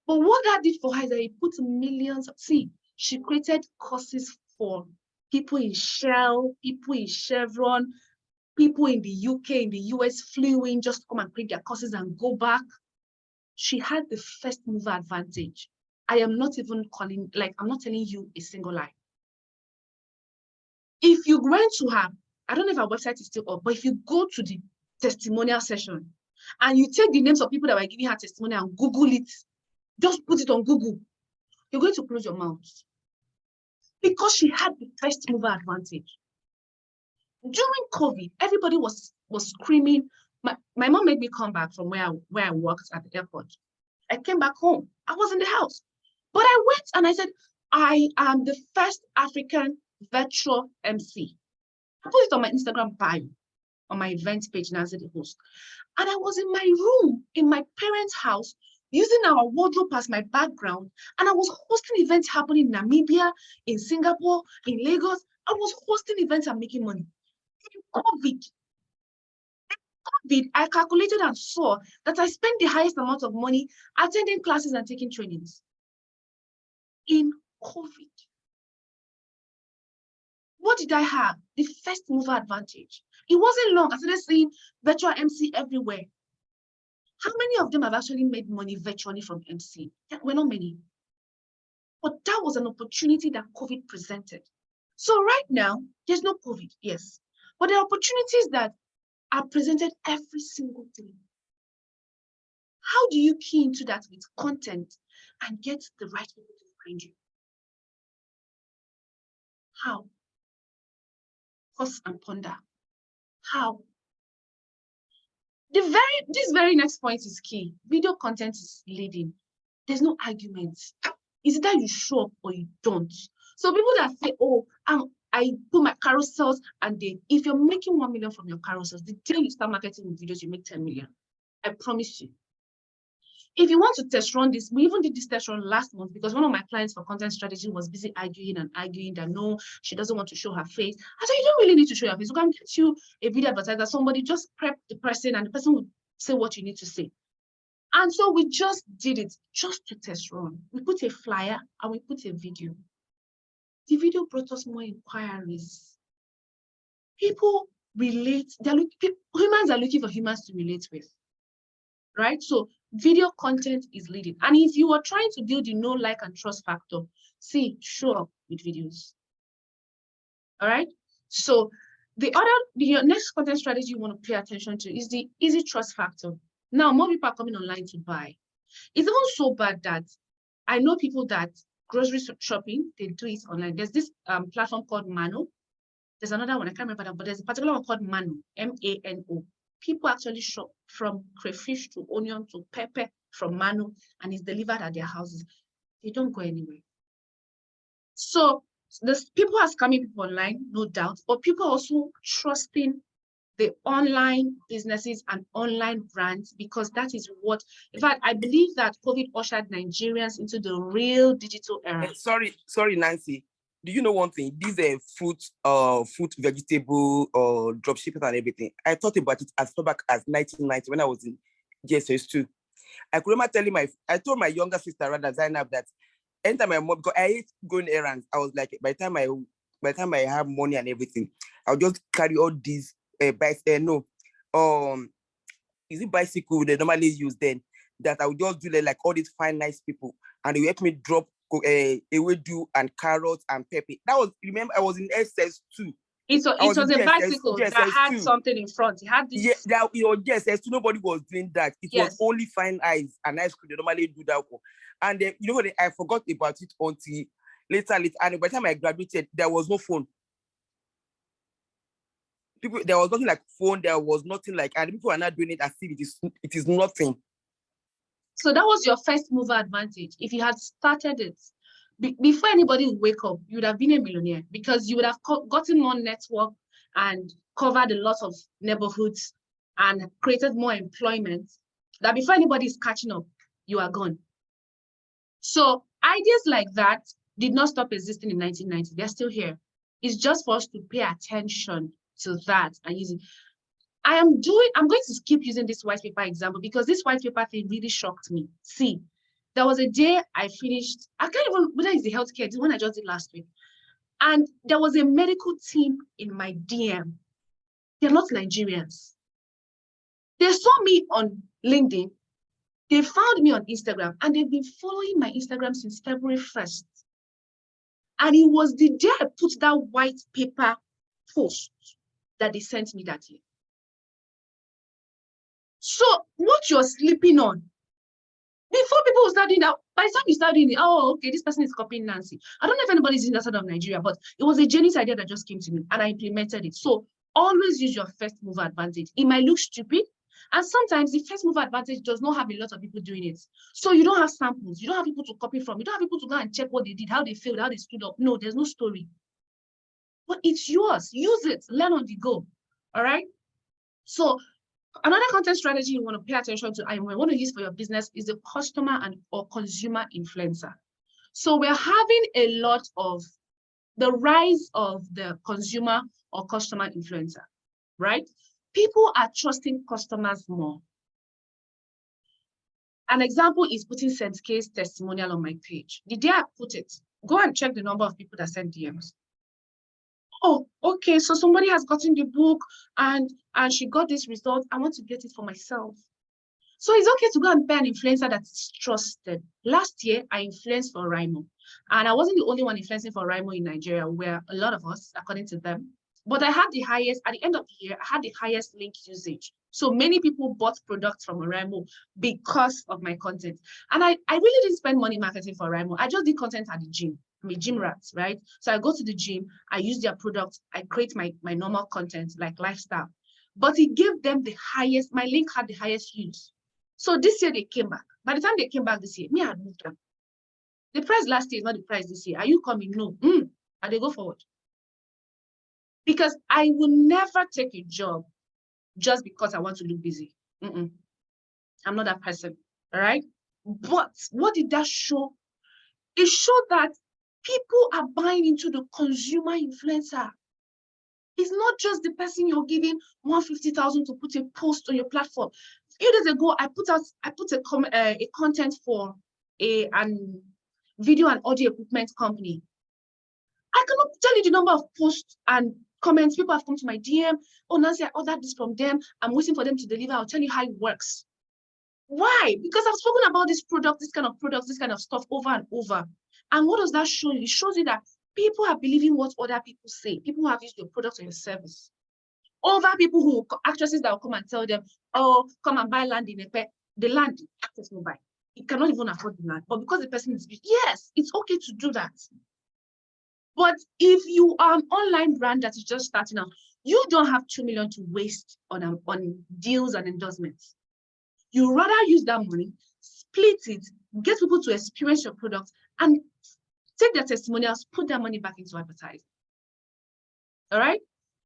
But what that did for her is that it put millions. See, she created courses for people in Shell, people in Chevron, people in the UK, in the US flew in just to come and create their courses and go back. She had the first mover advantage. I am not even calling, like, I'm not telling you a single lie. If you went to her, I don't know if our website is still up, but if you go to the testimonial session and you take the names of people that were giving her testimonial and Google it, just put it on Google, you're going to close your mouth. Because she had the first mover advantage. During COVID, everybody was screaming. My mom made me come back from where I worked at the airport. I came back home. I was in the house. But I went and I said, I am the first African virtual MC. I put it on my Instagram bio, on my events page, and I said the host. And I was in my room, in my parents' house, using our wardrobe as my background. And I was hosting events happening in Namibia, in Singapore, in Lagos. I was hosting events and making money. In COVID, I calculated and saw that I spent the highest amount of money attending classes and taking trainings. In COVID. What did I have? The first mover advantage. It wasn't long. I started seeing virtual MC everywhere. How many of them have actually made money virtually from MC? Well, not many. But that was an opportunity that COVID presented. So right now, there's no COVID, yes. But there are opportunities that are presented every single day. How do you key into that with content and get the right people to find you? How? Pause and ponder. How? This very next point is key. Video content is leading. There's no argument. Is it that you show up or you don't? So people that say, oh, I put my carousels, and if you're making 1 million from your carousels, the day you start marketing with videos, you make 10 million. I promise you. If you want to test run this, we even did this test run last month because one of my clients for content strategy was busy arguing that no, she doesn't want to show her face. I said, you don't really need to show your face. We can get you a video advertiser, somebody just prep the person and the person will say what you need to say. And so we just did it just to test run. We put a flyer and we put a video. The video brought us more inquiries. People relate. Humans are looking for humans to relate with, right? So video content is leading. And if you are trying to build the know, like, and trust factor, show up with videos. All right. So the next content strategy you want to pay attention to is the easy trust factor. Now, more people are coming online to buy. It's even so bad that I know people that grocery shopping, they do it online. There's this platform called Mano. There's another one, I can't remember that, but there's a particular one called Mano, M-A-N-O. People actually shop from crayfish to onion to pepper from Mano, and it's delivered at their houses. They don't go anywhere. So people are scamming people online, no doubt, but people are also trusting the online businesses and online brands, because that is what, in fact, I believe that COVID ushered Nigerians into the real digital era. Sorry, Nancy. Do you know one thing? These fruit, vegetable, dropshippers and everything. I thought about it as far back as 1990 when I was in GSS2. I could remember I told my younger sister, rather, Zainab, that anytime my mom, because I hate going errands, I was like, by the time I have money and everything, I'll just carry all these bicycle they normally use then, that I would just do like all these fine, nice people, and they help me drop ewedu and carrots and pepper. That was, remember, I was in SS2. It was a bicycle that had something in front. It had this. Yeah, GSS2, nobody was doing that. It was only fine ice and ice cream. They normally do that. And you know what? I forgot about it until later. And by the time I graduated, there was no phone. There was nothing like phone. There was nothing like, and people are not doing it as if it is nothing. So that was your first mover advantage. If you had started it before anybody would wake up, you would have been a millionaire, because you would have gotten more network and covered a lot of neighborhoods and created more employment, that before anybody is catching up, you are gone. So ideas like that did not stop existing in 1990. They're still here. It's just for us to pay attention to that and use it. I'm going to keep using this white paper example, because this white paper thing really shocked me. See, there was a day I finished, I can't even, whether it's the healthcare, the one I just did last week. And there was a medical team in my DM. They're not Nigerians. They saw me on LinkedIn. They found me on Instagram, and they've been following my Instagram since February 1st. And it was the day I put that white paper post that they sent me that year. So what you're sleeping on, before people start doing that, by the time you start doing it, oh, okay, this person is copying Nancy. I don't know if anybody's in that side of Nigeria, but it was a genius idea that just came to me, and I implemented it. So always use your first mover advantage. It might look stupid, and sometimes the first mover advantage does not have a lot of people doing it. So you don't have samples, you don't have people to copy from, you don't have people to go and check what they did, how they failed, how they stood up. No, there's no story. But it's yours. Use it, learn on the go. All right. So another content strategy you want to pay attention to and you want to use for your business is the customer or consumer influencer. So we're having a lot of the rise of the consumer or customer influencer, right? People are trusting customers more. An example is putting St. K's testimonial on my page. The day I put it, go and check the number of people that sent DMs. Oh, okay, so somebody has gotten the book and she got this result. I want to get it for myself. So it's okay to go and pay an influencer that's trusted. Last year, I influenced for Raimo. And I wasn't the only one influencing for Raimo in Nigeria, where a lot of us, according to them. But I had the highest, at the end of the year, I had the highest link usage. So many people bought products from Raimo because of my content. And I really didn't spend money marketing for Raimo. I just did content at the gym. I'm a gym rat, right? So I go to the gym, I use their products, I create my normal content like lifestyle. But it gave them the highest, my link had the highest use. So this year they came back. By the time they came back this year, me, I had moved on. The price last year is not the price this year. Are you coming? No. And they go forward. Because I will never take a job just because I want to look busy. I'm not that person, all right? But what did that show? It showed that people are buying into the consumer influencer. It's not just the person you're giving 150,000 to put a post on your platform. A few days ago, I put a content for a video and audio equipment company. I cannot tell you the number of posts and comments. People have come to my DM. Oh, Nancy, I ordered this from them. I'm waiting for them to deliver. I'll tell you how it works. Why? Because I've spoken about this product, this kind of products, this kind of stuff over and over. And what does that show you? It shows you that people are believing what other people say. People who have used your product or your service. Over people actresses that will come and tell them, oh, come and buy land in Epe. The land, the actress will buy. It cannot even afford the land. But because the person is, yes, it's okay to do that. But if you are an online brand that is just starting out, you don't have 2 million to waste on deals and endorsements. You rather use that money, split it, get people to experience your product, and Take their testimonials, put their money back into advertising. All right.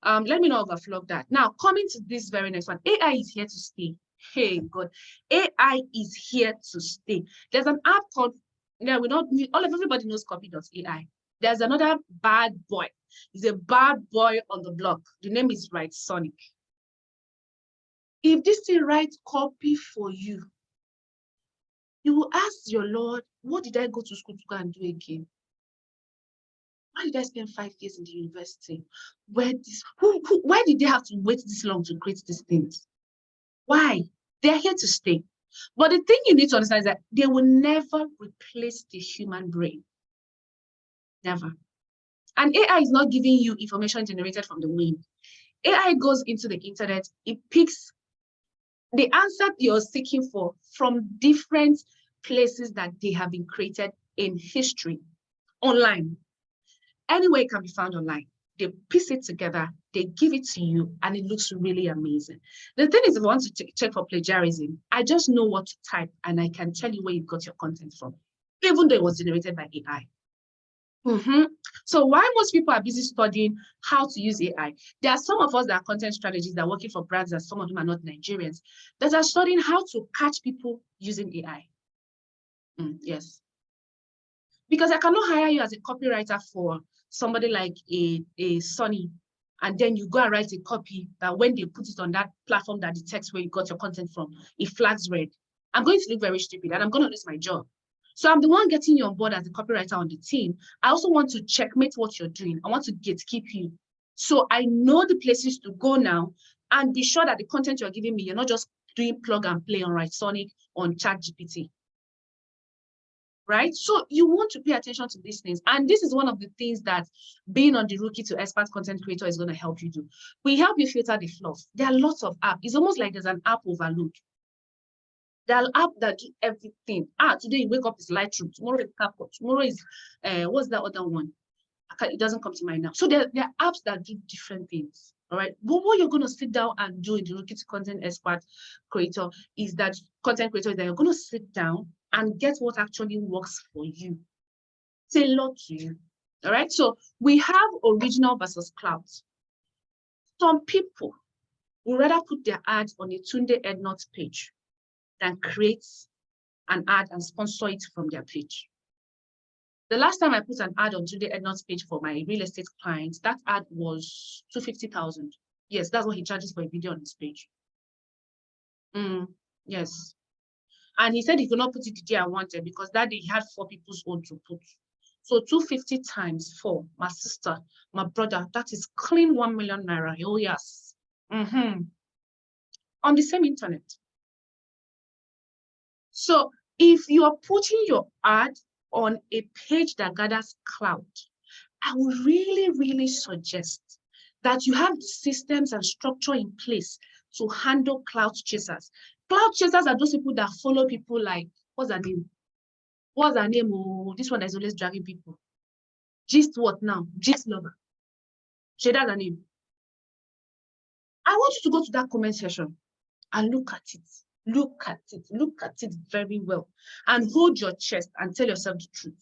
Let me not overflog that. Now, coming to this very next one, AI is here to stay. Hey, God, AI is here to stay. There's an app called, yeah, we don't need, everybody knows Copy.ai. There's another bad boy. He's a bad boy on the block. The name is Writesonic. If this thing writes copy for you, you will ask your Lord, what did I go to school to go and do again? Why did I spend 5 years in the university? Why did they have to wait this long to create these things? Why? They're here to stay. But the thing you need to understand is that they will never replace the human brain. Never. And AI is not giving you information generated from the wind. AI goes into the internet, it picks the answer you're seeking for from different places that they have been created in history, online. Anywhere it can be found online. They piece it together, they give it to you, and it looks really amazing. The thing is, if you want to check for plagiarism, I just know what to type, and I can tell you where you got your content from, even though it was generated by AI. So while most people are busy studying how to use AI, there are some of us that are content strategists that are working for brands, and some of them are not Nigerians, that are studying how to catch people using AI. Yes. Because I cannot hire you as a copywriter for somebody like a Sunny, and then you go and write a copy that when they put it on that platform that detects where you got your content from, it flags red. I'm going to look very stupid and I'm going to lose my job. So I'm the one getting you on board as a copywriter on the team. I also want to checkmate what you're doing. I want to gatekeep you. So I know the places to go now and be sure that the content you're giving me, you're not just doing plug and play on Writesonic, on ChatGPT. Right? So you want to pay attention to these things. And this is one of the things that being on the Rookie to Expert Content Creator is going to help you do. We help you filter the fluff. There are lots of apps. It's almost like there's an app overload. There are apps that do everything. Today you wake up is Lightroom. Tomorrow is CapCut. Tomorrow is, what's that other one? It doesn't come to mind now. So there are apps that do different things. All right. But what you're going to sit down and do in the Rookie to Content Expert Creator is that you're going to sit down and get what actually works for you, tailored to you. All right. So we have original versus clout. Some people would rather put their ads on a Tunde Ednut page than create an ad and sponsor it from their page. The last time I put an ad on Tunde Ednut's page for my real estate clients, that ad was 250,000. Yes, that's what he charges for a video on his page. Yes. And he said he could not put it the day I wanted because that day he had 4 people's own to put. So 250 times 4, my sister, my brother, that is clean 1 million naira. Oh, yes. On the same internet. So if you are putting your ad on a page that gathers clout, I would really, really suggest that you have systems and structure in place to handle clout chasers. Clout chasers are those people that follow people like, what's her name? What's her name? Oh, this one is always dragging people. Gist what now? Gist lover. That's her name. I want you to go to that comment section and look at it. Look at it very well. And hold your chest and tell yourself the truth.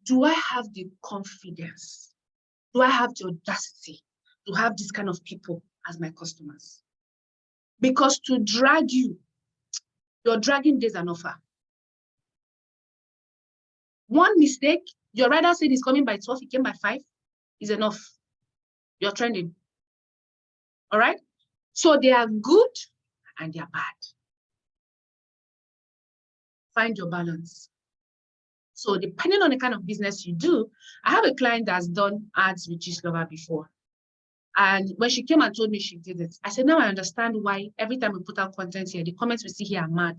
Do I have the confidence? Do I have the audacity to have this kind of people as my customers? Because to drag you, your dragging days are not far. One mistake, your rider said he's coming by 12, he came by 5, is enough. You're trending. All right? So they are good and they are bad. Find your balance. So depending on the kind of business you do, I have a client that's done ads with Gistlover before. And when she came and told me she did it, I said, now I understand why every time we put out content here, the comments we see here are mad.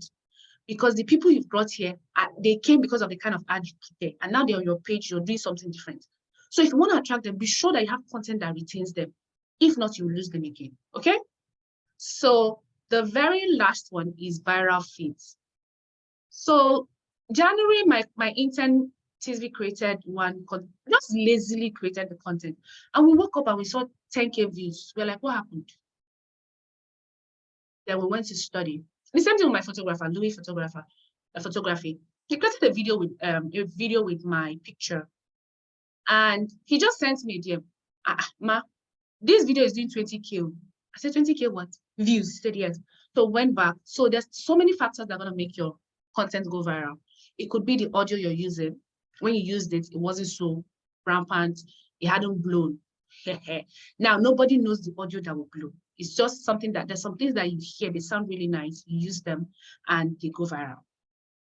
Because the people you've brought here, they came because of the kind of ad you put there. And now they're on your page, you're doing something different. So if you want to attract them, be sure that you have content that retains them. If not, you will lose them again. Okay? So the very last one is viral feeds. So January, my intern TSV created one, just lazily created the content. And we woke up and we saw 10K views. We're like, what happened? Then we went to study. The same thing with my photographer, Louis photography. He created a video with my picture. And he just sent me a DM. Ma, this video is doing 20K. I said, 20K what? Views. He said, yes. So went back. So there's so many factors that are going to make your content go viral. It could be the audio you're using. When you used it, it wasn't so rampant. It hadn't blown. Now, nobody knows the audio that will blow. It's just something that there's some things that you hear, they sound really nice. You use them and they go viral.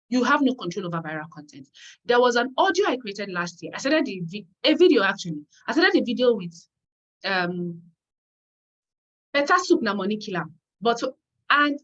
You have no control over viral content. There was an audio I created last year. I started a video actually. I started a video with better soup na money killer. And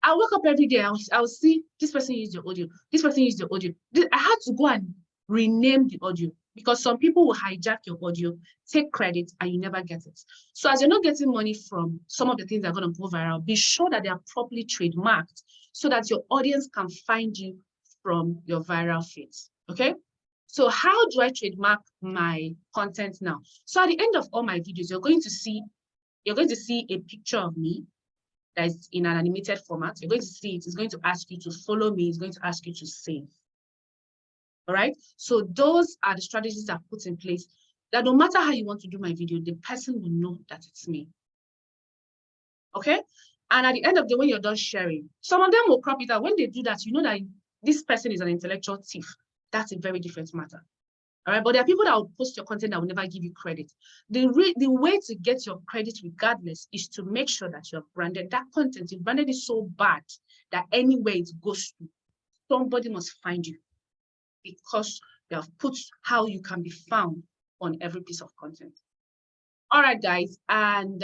I wake up every day, I'll see this person used the audio, this person used the audio. I had to go and rename the audio because some people will hijack your audio, take credit, and you never get it. So as you're not getting money from some of the things that are going to go viral, be sure that they are properly trademarked so that your audience can find you from your viral feeds, okay? So how do I trademark my content now? So at the end of all my videos, you're going to see a picture of me that is in an animated format. You're going to see it. It's going to ask you to follow me. It's going to ask you to save. All right. So those are the strategies I've put in place that no matter how you want to do my video, the person will know that it's me. Okay. And at the end of the day, when you're done sharing, some of them will crop it out. When they do that, you know that this person is an intellectual thief. That's a very different matter. All right, but there are people that will post your content that will never give you credit. The way to get your credit regardless is to make sure that you're branded. That content, you branded is so bad that anywhere it goes to, somebody must find you because you have put how you can be found on every piece of content. All right, guys, and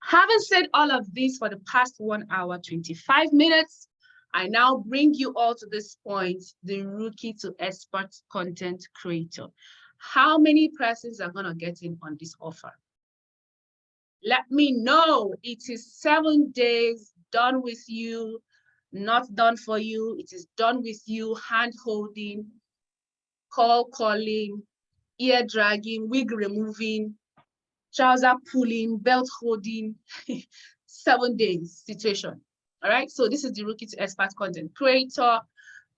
having said all of this for the past 1 hour, 25 minutes, I now bring you all to this point, the rookie to expert content creator. How many persons are going to get in on this offer? Let me know. It is 7 days, done with you, not done for you. It is done with you, hand holding, calling, ear dragging, wig removing, trouser pulling, belt holding, 7 days situation. All right, so this is the rookie to expert content creator.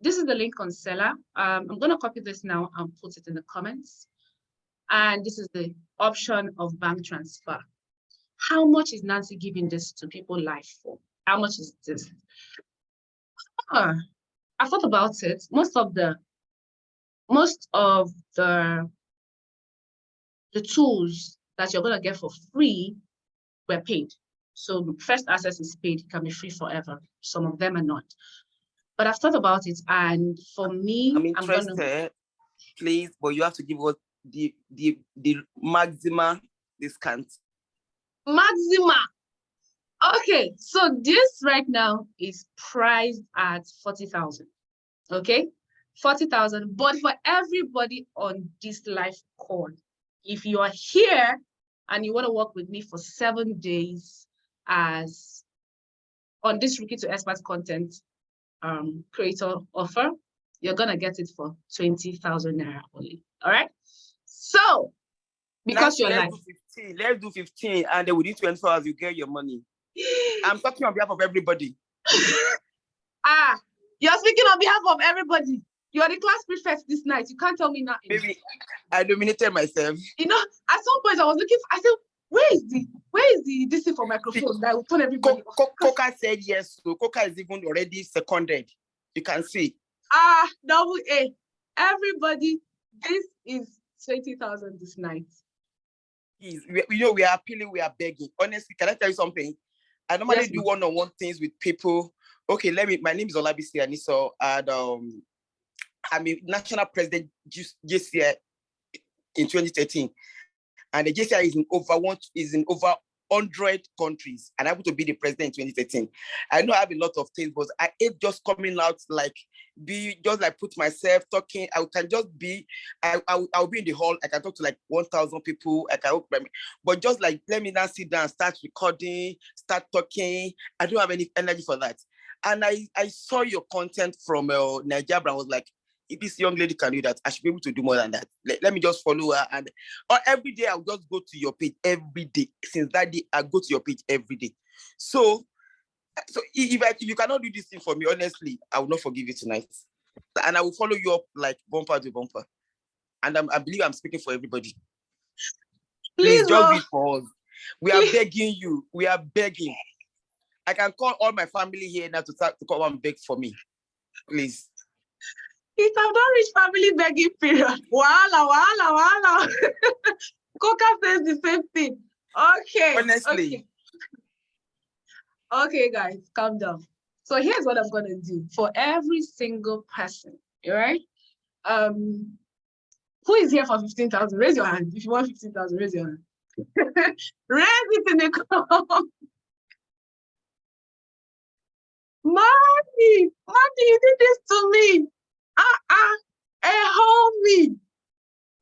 This is the link on Seller. I'm going to copy this now and put it in the comments. And this is the option of bank transfer. How much is Nancy giving this to people live for? How much is this? I thought about it. Most of the tools that you're going to get for free were paid. So first access is paid, it can be free forever. Some of them are not. But I've thought about it, and for me, I'm interested, please, but you have to give us the maximum discount. Maxima. Okay, so this right now is priced at 40,000. Okay, 40,000. But for everybody on this live call, if you are here and you want to work with me for 7 days as on this rookie to expert content creator offer, you're gonna get it for 20,000 naira only. All right. So because you're like, let's do 15, and then within 24 hours you get your money. I'm talking on behalf of everybody. You're speaking on behalf of everybody. You're the class prefect this night. You can't tell me nothing. Maybe I dominated myself. You know, at some point I was looking for, I said, where is the this thing for microphone that will turn everybody Coca said yes, so Coca is even already seconded. You can see. Double A. Everybody, this is 20,000 this night. We are appealing, we are begging. Honestly, can I tell you something? I normally do one-on-one things with people. Okay, my name is Olabisi Aniso, and I'm a national president JCI in 2013. And the JCI is in over 100 countries, and I'm able to be the president in 2013. I know I have a lot of things, but I hate just coming out put myself talking. I can just be, I'll be in the hall. I can talk to like 1,000 people. But just like, let me now sit down, start recording, start talking. I don't have any energy for that. And I saw your content from Nigeria, and I was like, if this young lady can do that, I should be able to do more than that. Let me just follow her. Or every day I'll just go to your page every day. Since that day, I go to your page every day. So if you cannot do this thing for me, honestly, I will not forgive you tonight. And I will follow you up like bumper to bumper. and I believe I'm speaking for everybody. Please, Please just Mo. do it for us. We are begging you. We are begging. I can call all my family here now to come and beg for me. Please. It have not reached family begging period. Wahala. Coca says the same thing. Okay. Honestly. Okay, guys, calm down. So here's what I'm gonna do for every single person. All right. Who is here for 15,000? Raise your hand. If you want 15,000, raise your hand. Raise it in the comment. Mommy, you did this to me. Help me.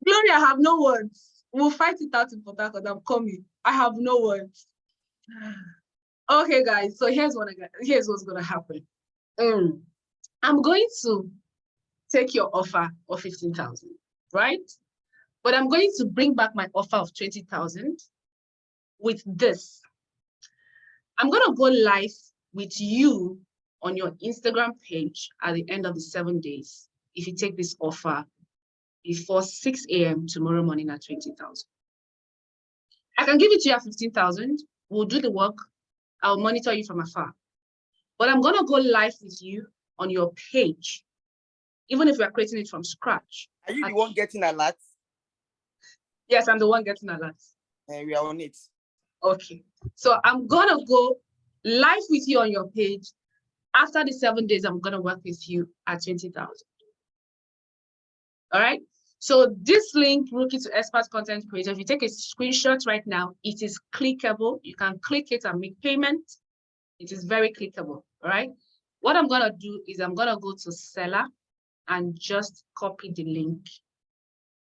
Gloria, I have no words. We'll fight it out in Port Harcourt. I'm coming. I have no words. Okay, guys. So here's what's gonna happen. I'm going to take your offer of 15,000, right? But I'm going to bring back my offer of 20,000 with this. I'm gonna go live with you on your Instagram page at the end of the 7 days if you take this offer before 6 a.m. tomorrow morning at 20,000. I can give it to you at 15,000. We'll do the work. I'll monitor you from afar. But I'm gonna go live with you on your page, even if we are creating it from scratch. Are you the one getting alerts? Yes, I'm the one getting alerts. We are on it. Okay. So I'm gonna go live with you on your page. After the 7 days, I'm gonna work with you at 20,000. All right. So this link, Rookie to Expert Content Creator, if you take a screenshot right now, it is clickable. You can click it and make payment. It is very clickable. All right. What I'm gonna do is I'm gonna go to Seller and just copy the link.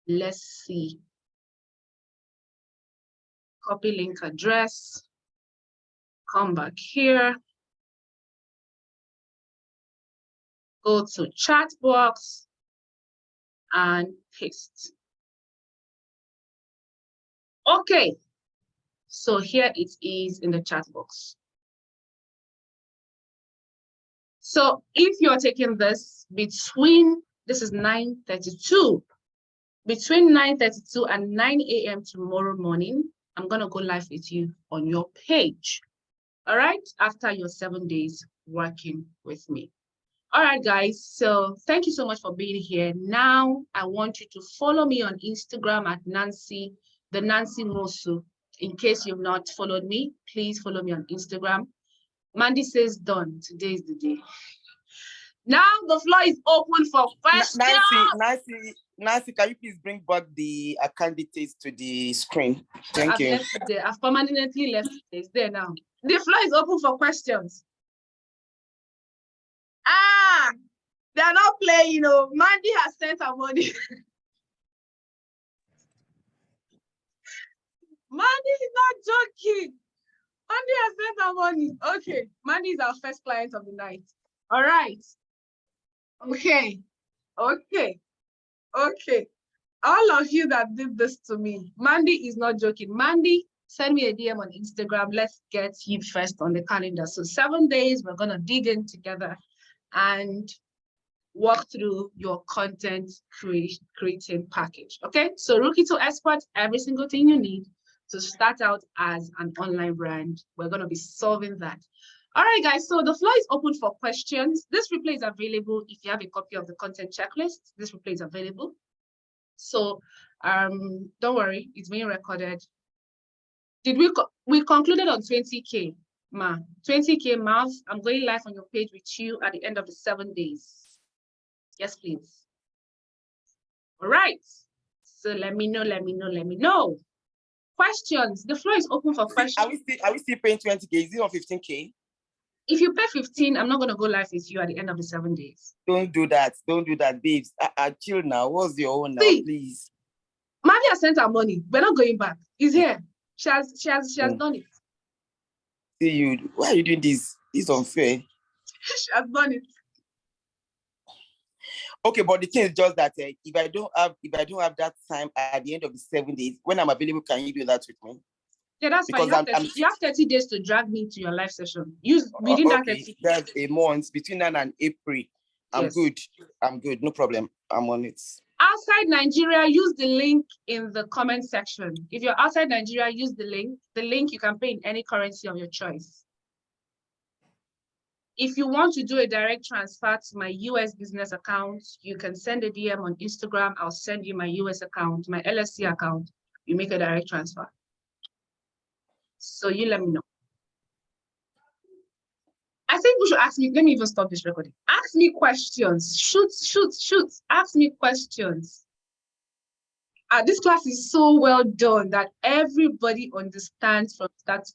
Let's see. Copy link address. Come back here. Go to chat box and paste. Okay, so here it is in the chat box. So if you're taking this between, this is 9:32, between 9:32 and 9 a.m. tomorrow morning, I'm gonna go live with you on your page. All right, after your 7 days working with me. All right, guys, so thank you so much for being here. Now, I want you to follow me on Instagram at Nancy, the Nancy Mosu. In case you've not followed me, please follow me on Instagram. Mandy says done. Today is the day. Now the floor is open for questions. Nancy, can you please bring back the candidates to the screen? Thank you. Left it there. I've permanently left it. It's there now. The floor is open for questions. They're not playing, you know. Mandy has sent her money. Mandy is not joking. Mandy has sent her money. Okay, Mandy is our first client of the night. All right. Okay. All of you that did this to me, Mandy is not joking. Mandy, send me a DM on Instagram. Let's get you first on the calendar. So 7 days, we're gonna dig in together and walk through your content creating package. Okay, so Rookie to Expert, every single thing you need to start out as an online brand. We're going to be solving that. All right, guys, so the floor is open for questions. This replay is available if you have a copy of the content checklist. This replay is available. So don't worry, it's being recorded. We concluded on 20K, Ma. 20K, Mav. I'm going live on your page with you at the end of the 7 days. Yes, please. All right. So let me know. Questions. The floor is open for questions. Are we still paying 20K? Is it on 15K? If you pay 15, I'm not going to go live with you at the end of the 7 days. Don't do that, babes. Chill now. What's your own now, please? Mandy has sent her money. We're not going back. It's here. She has done it. See you. Why are you doing this? It's unfair. She has done it. Okay, but the thing is just that if I don't have that time at the end of the 7 days, when I'm available, can you do that with me? Yeah, that's because fine. You have 30 days to drag me to your live session. Within that 30 days. That's a month between now and April. I'm Yes. good. I'm good. No problem. I'm on it. Outside Nigeria, use the link in the comment section. If you're outside Nigeria, use the link. The link you can pay in any currency of your choice. If you want to do a direct transfer to my US business account, you can send a DM on Instagram. I'll send you my US account, my LSC account. You make a direct transfer. So you let me know. I think we should ask me, let me even stop this recording. Ask me questions. Shoot. Ask me questions. This class is so well done that everybody understands from start to